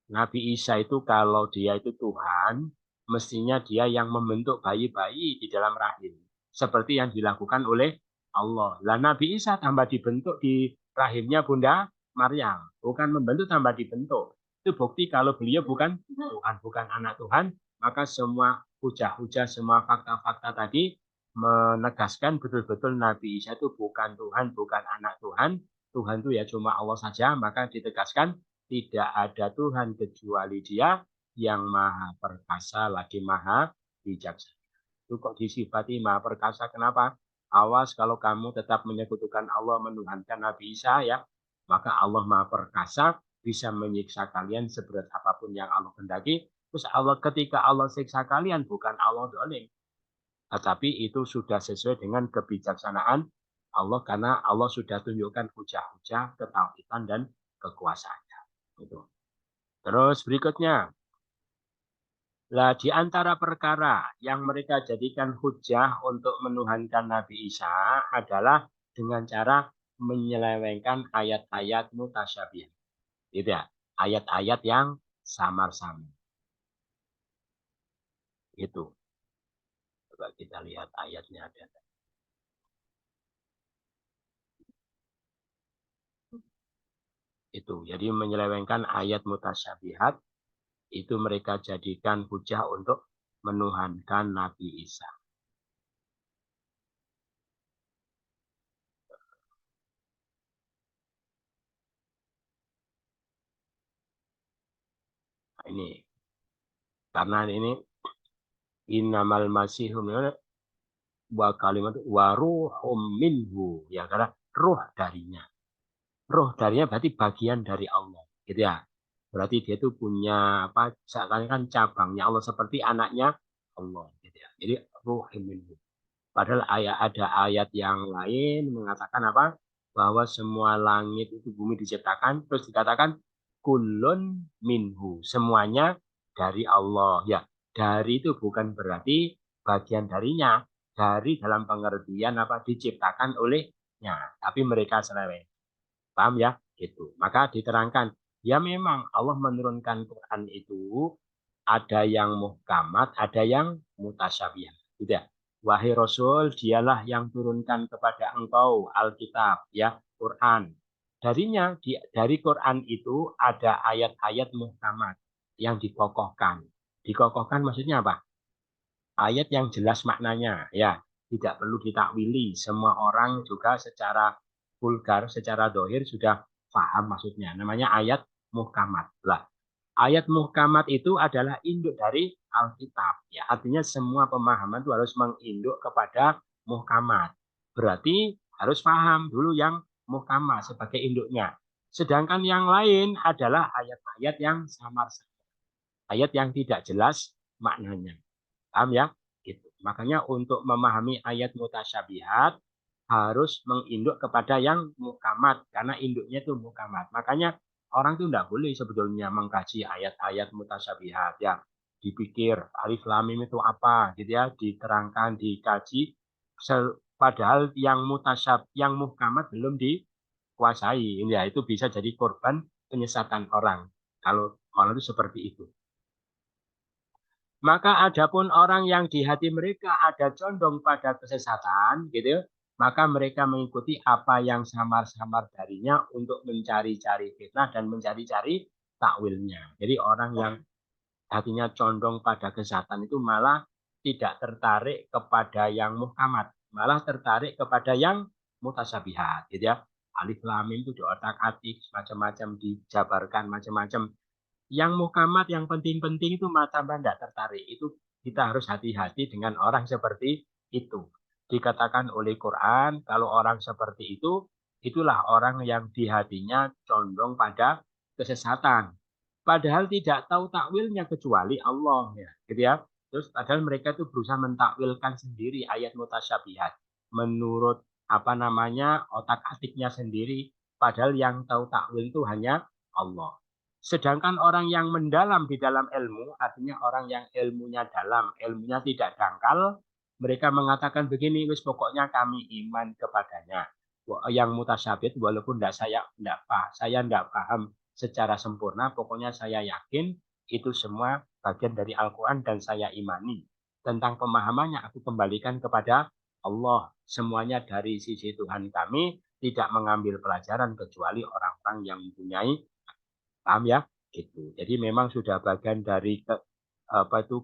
S1: Nabi Isa itu kalau dia itu Tuhan, mestinya dia yang membentuk bayi-bayi di dalam rahim. Seperti yang dilakukan oleh Allah. Lah Nabi Isa tambah dibentuk di rahimnya Bunda Maryam. Bukan membentuk, tambah dibentuk. Itu bukti kalau beliau bukan Tuhan, bukan anak Tuhan, maka semua hujah-hujah, semua fakta-fakta tadi menegaskan betul-betul Nabi Isa itu bukan Tuhan, bukan anak Tuhan. Tuhan itu ya cuma Allah saja, maka ditegaskan tidak ada Tuhan kecuali Dia yang maha perkasa lagi maha bijaksana. Itu kok disifati maha perkasa, kenapa? Awas kalau kamu tetap menyekutukan Allah, menuhankan Nabi Isa ya, maka Allah maha perkasa, bisa menyiksa kalian seberat apapun yang Allah kehendaki. Terus ketika Allah siksa kalian, bukan Allah dolim, tetapi itu sudah sesuai dengan kebijaksanaan Allah, karena Allah sudah tunjukkan hujah-hujah ketauhidan dan kekuasaannya. Itu. Terus berikutnya, lah di antara perkara yang mereka jadikan hujah untuk menuhankan Nabi Isa adalah dengan cara menyelewengkan ayat-ayat mutasyabih. Gitu ya, ayat-ayat yang samar-samar. Itu. Coba kita lihat ayatnya ada. Itu. Jadi menyelewengkan ayat mutasyabihat itu mereka jadikan hujah untuk menuhankan Nabi Isa. Nah, ini karena ini innamal masihum wa kalimat wa ruhum minhu, ya, karena ruh darinya. Ruh darinya berarti bagian dari Allah, gitu ya. Berarti dia itu punya apa? Seakan-akan cabangnya Allah, seperti anaknya Allah, gitu ya. Jadi ruhum minhu. Padahal ada ayat yang lain mengatakan apa? Bahwa semua langit itu bumi diciptakan, terus dikatakan kulun minhu, semuanya dari Allah. Ya, dari itu bukan berarti bagian darinya, dari dalam pengertian apa diciptakan olehnya, tapi mereka seleweng. Paham ya? Gitu. Maka diterangkan, ya memang Allah menurunkan Quran itu ada yang muhkamat, ada yang mutasyabih. Gitu ya. Wahai Rasul, dialah yang turunkan kepada engkau Alkitab, ya, Quran. Darinya, dari Quran itu ada ayat-ayat muhkamat yang dikokohkan. Dikokohkan maksudnya apa? Ayat yang jelas maknanya, ya, tidak perlu ditakwili. Semua orang juga secara vulgar, secara dohir sudah paham maksudnya. Namanya ayat muhkamat. Lah, ayat muhkamat itu adalah induk dari Alkitab. Ya, artinya semua pemahaman itu harus menginduk kepada muhkamat. Berarti harus paham dulu yang muhkamat sebagai induknya. Sedangkan yang lain adalah ayat-ayat yang samar-samar. Ayat yang tidak jelas maknanya. Paham ya? Gitu. Makanya untuk memahami ayat mutasyabihat harus menginduk kepada yang muhkamat, karena induknya itu muhkamat. Makanya orang itu tidak boleh sebetulnya mengkaji ayat-ayat mutasyabihat ya. Dipikir alif lam mim itu apa gitu ya, diterangkan, dikaji, padahal yang yang muhkamat belum dikuasai. Ya, itu bisa jadi korban penyesatan orang. Kalau itu seperti itu. Maka adapun orang yang di hati mereka ada condong pada kesesatan, gitu, maka mereka mengikuti apa yang samar-samar darinya untuk mencari-cari fitnah dan mencari-cari takwilnya. Jadi orang yang hatinya condong pada kesesatan itu malah tidak tertarik kepada yang muhkamat, malah tertarik kepada yang mutasyabihat, gitu ya. Alif lam mim itu diotak-atik, macam-macam dijabarkan, macam-macam. Yang muhkamat, yang penting-penting itu mata tidak tertarik. Itu kita harus hati-hati dengan orang seperti itu. Dikatakan oleh Quran, kalau orang seperti itu, itulah orang yang di hatinya condong pada kesesatan. Padahal tidak tahu takwilnya kecuali Allah, ya, gitu ya. Terus padahal mereka itu berusaha mentakwilkan sendiri ayat mutasyabihat menurut apa namanya otak-atiknya sendiri. Padahal yang tahu takwil itu hanya Allah. Sedangkan orang yang mendalam di dalam ilmu, artinya orang yang ilmunya dalam, ilmunya tidak dangkal, mereka mengatakan begini, wis pokoknya kami iman kepadanya. Yang mutasyabih walaupun saya tidak paham secara sempurna, pokoknya saya yakin itu semua bagian dari Al-Quran dan saya imani. Tentang pemahamannya aku kembalikan kepada Allah. Semuanya dari sisi Tuhan kami, tidak mengambil pelajaran kecuali orang-orang yang mempunyai, paham ya? Gitu. Jadi memang sudah bagian dari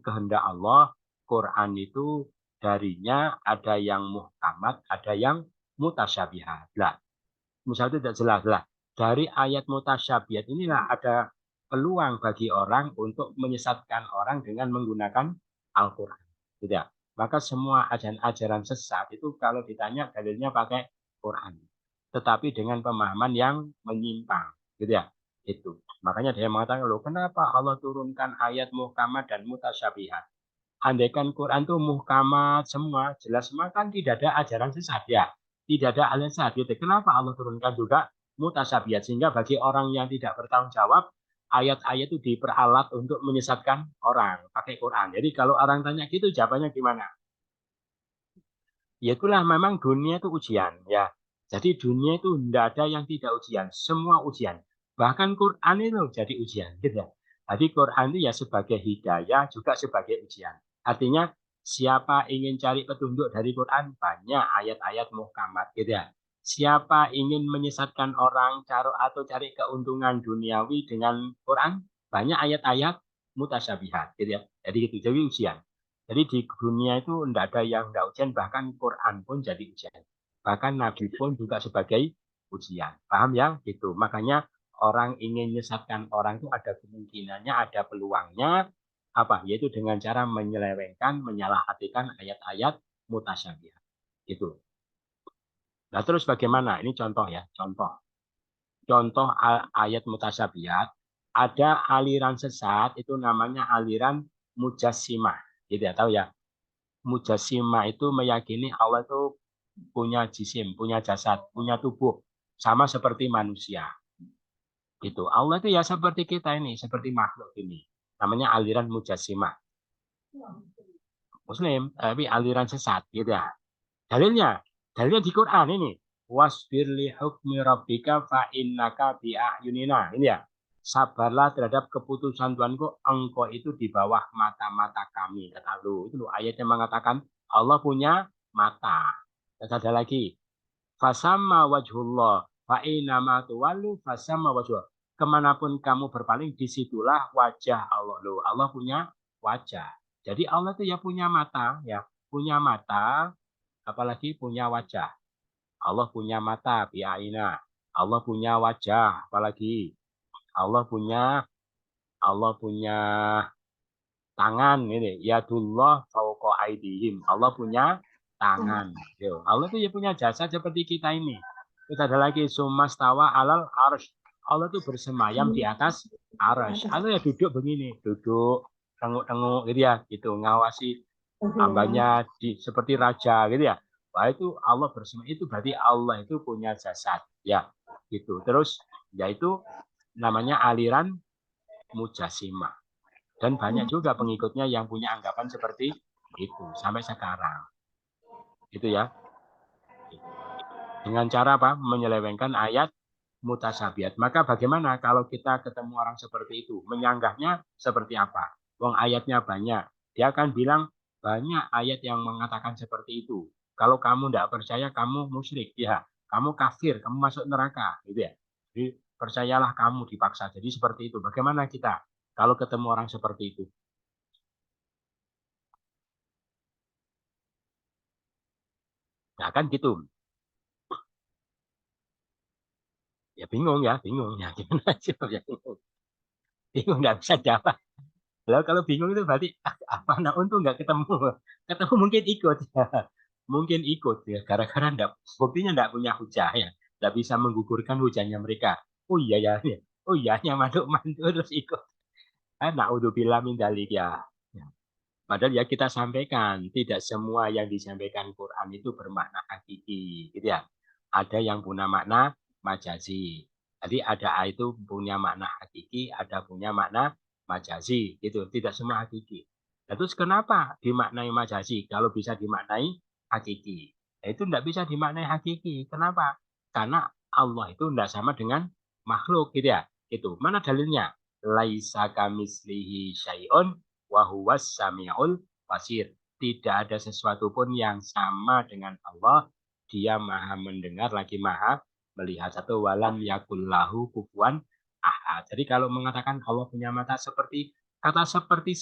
S1: kehendak Allah. Quran itu darinya ada yang muhkamat, ada yang mutasyabihat. Lah, misalnya tidak jelas lah. Dari ayat mutasyabihat inilah ada peluang bagi orang untuk menyesatkan orang dengan menggunakan Al-Quran. Tidak. Maka semua ajaran-ajaran sesat itu kalau ditanya dalilnya pakai Quran. Tetapi dengan pemahaman yang menyimpang. Gitu ya. Itu. Makanya dia mengatakan, loh, kenapa Allah turunkan ayat muhkamat dan mutasyabihat? Andaikan Quran itu muhkamat semua, jelas semua, kan tidak ada ajaran sesat ya. Tidak ada aliran sesat. Gitu. Kenapa Allah turunkan juga mutasyabihat? Sehingga bagi orang yang tidak bertanggung jawab, ayat-ayat itu diperalat untuk menyesatkan orang pakai Quran. Jadi kalau orang tanya gitu, jawabannya gimana? Ya itulah memang dunia itu ujian ya. Jadi dunia itu tidak ada yang tidak ujian, semua ujian. Bahkan Quran itu jadi ujian, gitu. Jadi Quran itu ya sebagai hidayah juga sebagai ujian. Artinya siapa ingin cari petunjuk dari Quran, banyak ayat-ayat muhkamat, gitu ya. Siapa ingin menyesatkan orang atau cari keuntungan duniawi dengan Quran, banyak ayat-ayat mutasyabihat, gitu ya. Jadi gitu, jadi ujian. Jadi di dunia itu tidak ada yang tidak ujian, bahkan Quran pun jadi ujian. Bahkan Nabi pun juga sebagai ujian. Paham ya? Gitu. Makanya orang ingin menyesatkan orang itu ada kemungkinannya, ada peluangnya, apa? Yaitu dengan cara menyelewengkan, menyalahartikan ayat-ayat mutasyabihat. Gitu. Nah terus bagaimana? Ini contoh ya, contoh. Contoh ayat mutasyabihat, ada aliran sesat, itu namanya aliran mujassimah. Gitu ya, tahu ya? Mujassimah itu meyakini Allah itu punya jisim, punya jasad, punya tubuh, sama seperti manusia. Gitu. Allah itu ya seperti kita ini, seperti makhluk ini. Namanya aliran mujassimah. Muslim, tapi aliran sesat, gitu ya. Dalilnya di Quran ini. Wasbir li hukmi rabbika fa innaka bi'ayunina. Ini ya. Sabarlah terhadap keputusan Tuhanku, engkau itu di bawah mata-mata kami. Kata lu, itu ayatnya mengatakan Allah punya mata. Dan ada lagi. Fasamma wajhullah fa inama tuwallu fasamma wajhullah. Kemanapun kamu berpaling, disitulah wajah Allah. Loh, Allah punya wajah. Jadi Allah itu ya punya mata, ya punya mata, apalagi punya wajah. Allah punya mata, bi'aina. Allah punya wajah, apalagi Allah punya tangan ini. Yadullah fauqa aidihim. Allah punya tangan. Yo, Allah itu ya punya jasad seperti kita ini. Terus ada lagi sumastawa alal arsh. Allah itu bersemayam di atas arsh. Allah ya duduk begini, duduk tenguk-tenguk gitu ya, gitu ngawasi hambanya seperti raja gitu ya. Wah itu Allah bersemayam, itu berarti Allah itu punya jasad ya, gitu. Terus yaitu namanya aliran mujassimah. Dan banyak juga pengikutnya yang punya anggapan seperti itu sampai sekarang. Gitu ya. Dengan cara apa? Menyelewengkan ayat mutasyabihat. Maka bagaimana kalau kita ketemu orang seperti itu? Menyanggahnya seperti apa? Wong ayatnya banyak, Dia akan bilang banyak ayat yang mengatakan seperti itu. Kalau kamu tidak percaya, kamu musyrik, ya, kamu kafir, kamu masuk neraka, gitu ya. Jadi percayalah kamu dipaksa. Jadi seperti itu. Bagaimana kita kalau ketemu orang seperti itu? Nah kan gitu. Ya bingung ya, bingung ya. Gimana sih? Ya, bingung nggak bisa jawab. Lalu kalau bingung itu berarti apa? Nah untung nggak ketemu. Ketemu mungkin ikut ya. Mungkin ikut ya. Gara-gara enggak, buktinya nggak punya hujah ya. Nggak bisa menggugurkan hujahnya mereka. Oh iya ya. Oh iya ya mantuk terus ikut. Naudzubillah min dzalik ya. Ya. Padahal ya kita sampaikan, tidak semua yang disampaikan Quran itu bermakna hakiki, gitu ya. Ada yang punya makna majazi. Jadi ada itu punya makna hakiki, ada punya makna majazi, gitu. Tidak semua hakiki. Terus kenapa dimaknai majazi kalau bisa dimaknai hakiki? Itu tidak bisa dimaknai hakiki. Kenapa? Karena Allah itu tidak sama dengan makhluk, gitu ya. Itu mana dalilnya? Laisa kamislihi syai'un wa huwas samiul basir. Tidak ada sesuatu pun yang sama dengan Allah. Dia maha mendengar lagi maha melihat. Satu walam yakullahu kufuwan ahad. Jadi kalau mengatakan Allah punya mata seperti, kata seperti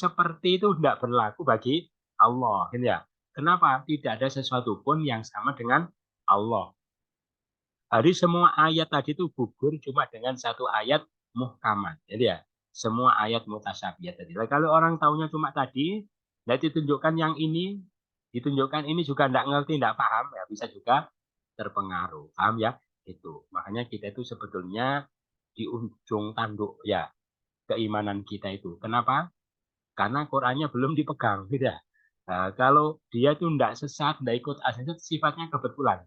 S1: itu tidak berlaku bagi Allah, gitu ya. Kenapa? Tidak ada sesuatu pun yang sama dengan Allah. Jadi semua ayat tadi itu gugur cuma dengan satu ayat muhkamat. Jadi ya, semua ayat mutasyabihat tadi. Kalau orang taunya cuma tadi, tidak ditunjukkan yang ini, ditunjukkan ini juga tidak ngerti, tidak paham, ya bisa juga terpengaruh. Paham ya? Itu. Makanya kita itu sebetulnya di ujung tanduk ya keimanan kita itu. Kenapa? Karena Qurannya belum dipegang, tidak. Nah, kalau dia itu tidak sesat, tidak ikut asal, sifatnya kebetulan.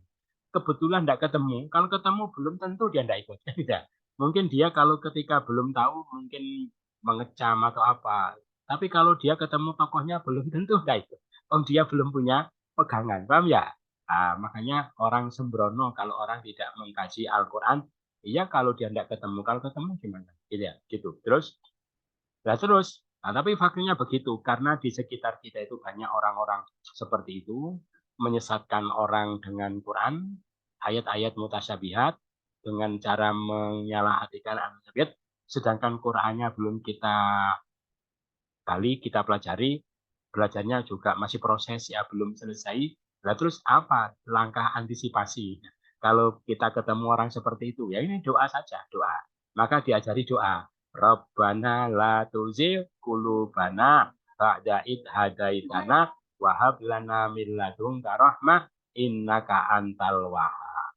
S1: Kebetulan tidak ketemu. Kalau ketemu belum tentu dia tidak ikut. Tidak. Mungkin dia kalau ketika belum tahu mungkin mengecam atau apa. Tapi kalau dia ketemu tokohnya belum tentu tidak ikut. Dia belum punya pegangan. Paham ya? Nah, makanya orang sembrono kalau orang tidak mengkaji Al-Quran, iya kalau dia tidak ketemu. Kalau ketemu gimana? Gitu ya. Gitu. Terus, tapi faktanya begitu, karena di sekitar kita itu banyak orang-orang seperti itu, menyesatkan orang dengan Quran, ayat-ayat mutasyabihat, dengan cara menyalahartikan ayat, sedangkan Qurannya belum kita gali, kita pelajari, belajarnya juga masih proses, ya belum selesai. Nah, terus apa langkah antisipasi? Kalau kita ketemu orang seperti itu, ya ini doa saja, doa. Maka diajari doa. Rabbana la tuzigh qulubana ba'da id hadaitana wa hab lana min ladunka rahmah innaka antal wahhab.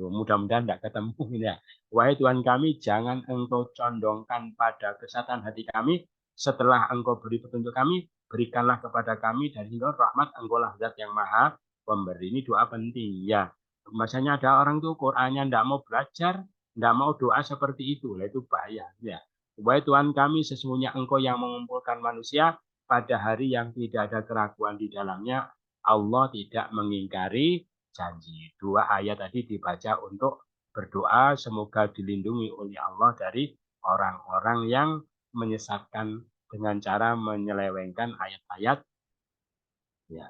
S1: Mudah-mudahan tidak ketemu ini ya. Wahai Tuhan kami, jangan Engkau condongkan pada kesatuan hati kami. Setelah Engkau beri petunjuk kami, berikanlah kepada kami dari Engkau rahmat. Engkau lah zat yang maha pemberi. Ini doa penting ya. Masanya ada orang tuh Qurannya tidak mau belajar, tidak mau doa seperti itu. Lah itu bahaya ya. Wahai Tuhan kami, sesungguhnya Engkau yang mengumpulkan manusia pada hari yang tidak ada keraguan di dalamnya. Allah tidak mengingkari janji. Dua ayat tadi dibaca untuk berdoa semoga dilindungi oleh Allah dari orang-orang yang menyesatkan dengan cara menyelewengkan ayat-ayat. Ya,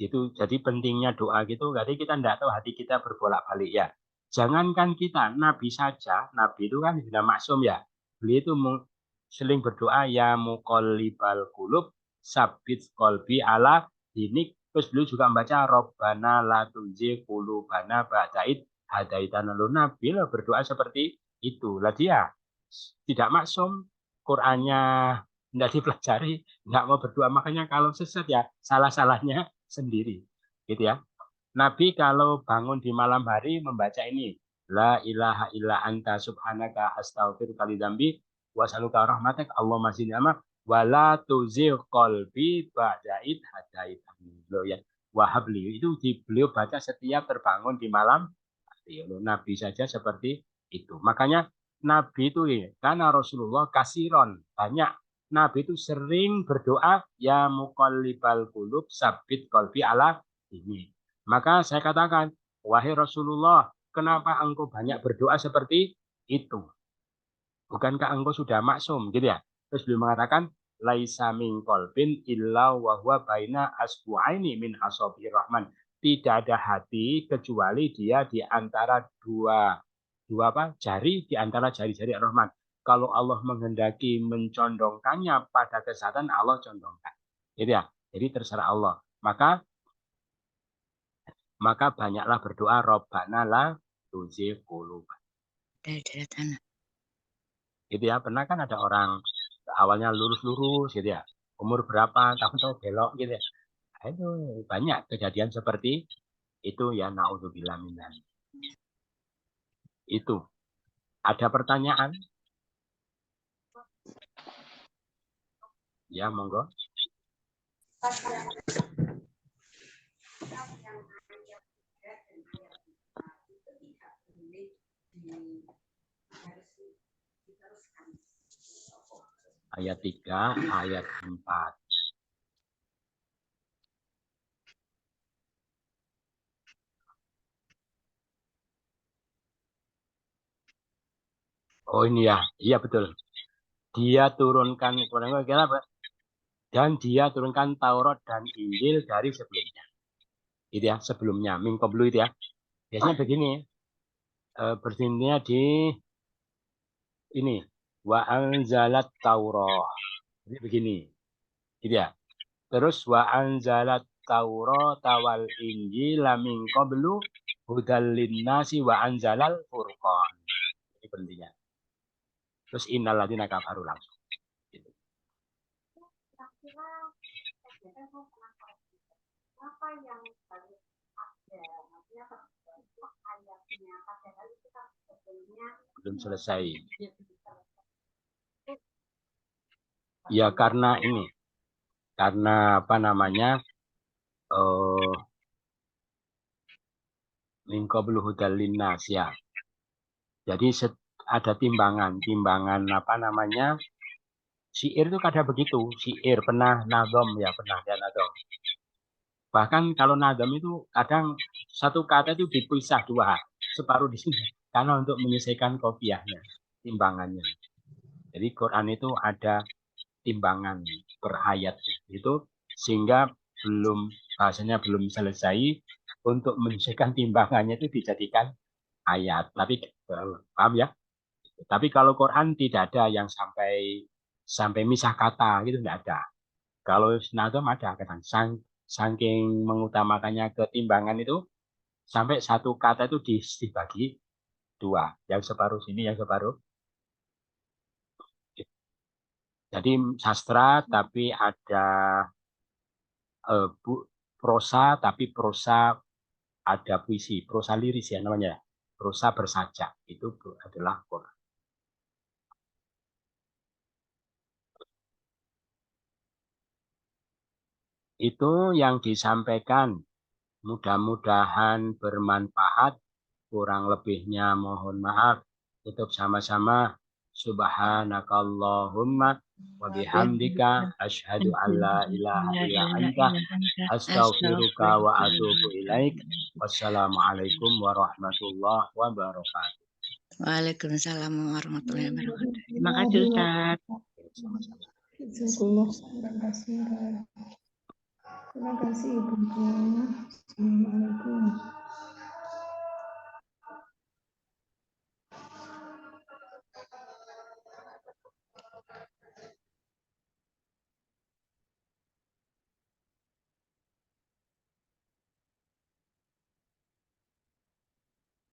S1: itu jadi pentingnya doa gitu. Jadi kita tidak tahu hati kita berbolak-balik ya. Jangankan kita, Nabi saja, Nabi itu kan sudah maksum ya. Beliau itu sering berdoa ya muqallibal qulub sabit qalbi ala dinik. Terus beliau juga membaca Robbana la tuzigh qulubana ba'da id hadaitana. Nabi berdoa seperti itu. Lah dia tidak maksum, Qur'annya tidak dipelajari, nggak mau berdoa. Makanya kalau sesat ya salah-salahnya sendiri. Gitu ya. Nabi kalau bangun di malam hari membaca ini. La ilaha illa anta subhanaka astaghfiruka li dzambi wa as'aluka rahmatak Allahumma zidni ilma wala tuzigh qalbi ba'da id hadaitani. Loh ya, wahabli itu beliau baca setiap terbangun di malam hari. Nabi saja seperti itu. Makanya Nabi itu ya, karena Rasulullah kasiron banyak. Nabi itu sering berdoa ya muqallibal qulub sabit qalbi ala ini. Maka saya katakan, wahai Rasulullah, kenapa engkau banyak berdoa seperti itu? Bukankah engkau sudah maksum, gitu ya? Terus beliau mengatakan, laisa min qalbin illa wa huwa baina asbu'aini min asabi'ir rahman. Tidak ada hati kecuali dia di antara dua jari di antara jari-jari Ar-Rahman. Kalau Allah menghendaki mencondongkannya pada kesehatan, Allah condongkan. Gitu ya. Jadi terserah Allah. Maka banyaklah berdoa Rabbana la tuzigh qulubana.
S2: Dari tanah.
S1: Gitu ya. Pernah kan ada orang awalnya lurus-lurus gitu ya. Umur berapa, tahu belok gitu ya. Itu banyak kejadian seperti itu ya, naudzubillah minal. Itu. Ada pertanyaan? Ya, monggo. Ayat 3, ayat 4. Oh ini ya, iya betul. Dia turunkan dan dia turunkan Taurat dan Injil dari sebelumnya. Itu ya, sebelumnya. Min qablu itu ya. Biasanya begini. Bersinnya di ini. Wa anzalat Taurah. Jadi begini. Gitu ya. Terus wa anzalat Taurat wal Injil min qablu hudal linnasi wa anzalal furqan. Ini pentingnya. Terus innal ladzina kafaru langsung. Gitu.
S4: Apa yang harus ada? Maksudnya ayatnya padahal itu kan sebetulnya
S1: belum selesai. Ya karena ini. Karena apa namanya? Min qablu hudal linnas ya. Jadi ada timbangan apa namanya? Syair itu kadang begitu. Syair pernah nadom ya, pernah ya nadom. Bahkan kalau nadom itu kadang satu kata itu dipisah dua, separuh di sini karena untuk menyelesaikan kopiahnya, timbangannya. Jadi Quran itu ada timbangan per ayat itu sehingga bahasanya belum selesai untuk menyelesaikan timbangannya itu dijadikan ayat. Tapi paham ya? Tapi kalau Quran tidak ada yang sampai misah kata gitu, tidak ada. Kalau nadom ada kadang saking mengutamakannya ketimbangan itu sampai satu kata itu dibagi dua, yang separuh sini, yang separuh. Jadi sastra tapi ada prosa, tapi prosa ada puisi, prosa liris ya namanya, prosa bersajak itu adalah Quran. Itu yang disampaikan. Mudah-mudahan bermanfaat. Kurang lebihnya mohon maaf. Tutup sama-sama. Subhanakallahumma wa bihamdika asyhadu an la ilaha illa anta astaghfiruka wa atubu ilaik. Wassalamualaikum warahmatullahi wabarakatuh.
S2: Waalaikumsalam warahmatullahi wabarakatuh. Terima kasih Ustaz.
S3: Jazakallah khairan kasiran. Terima kasih Ibu.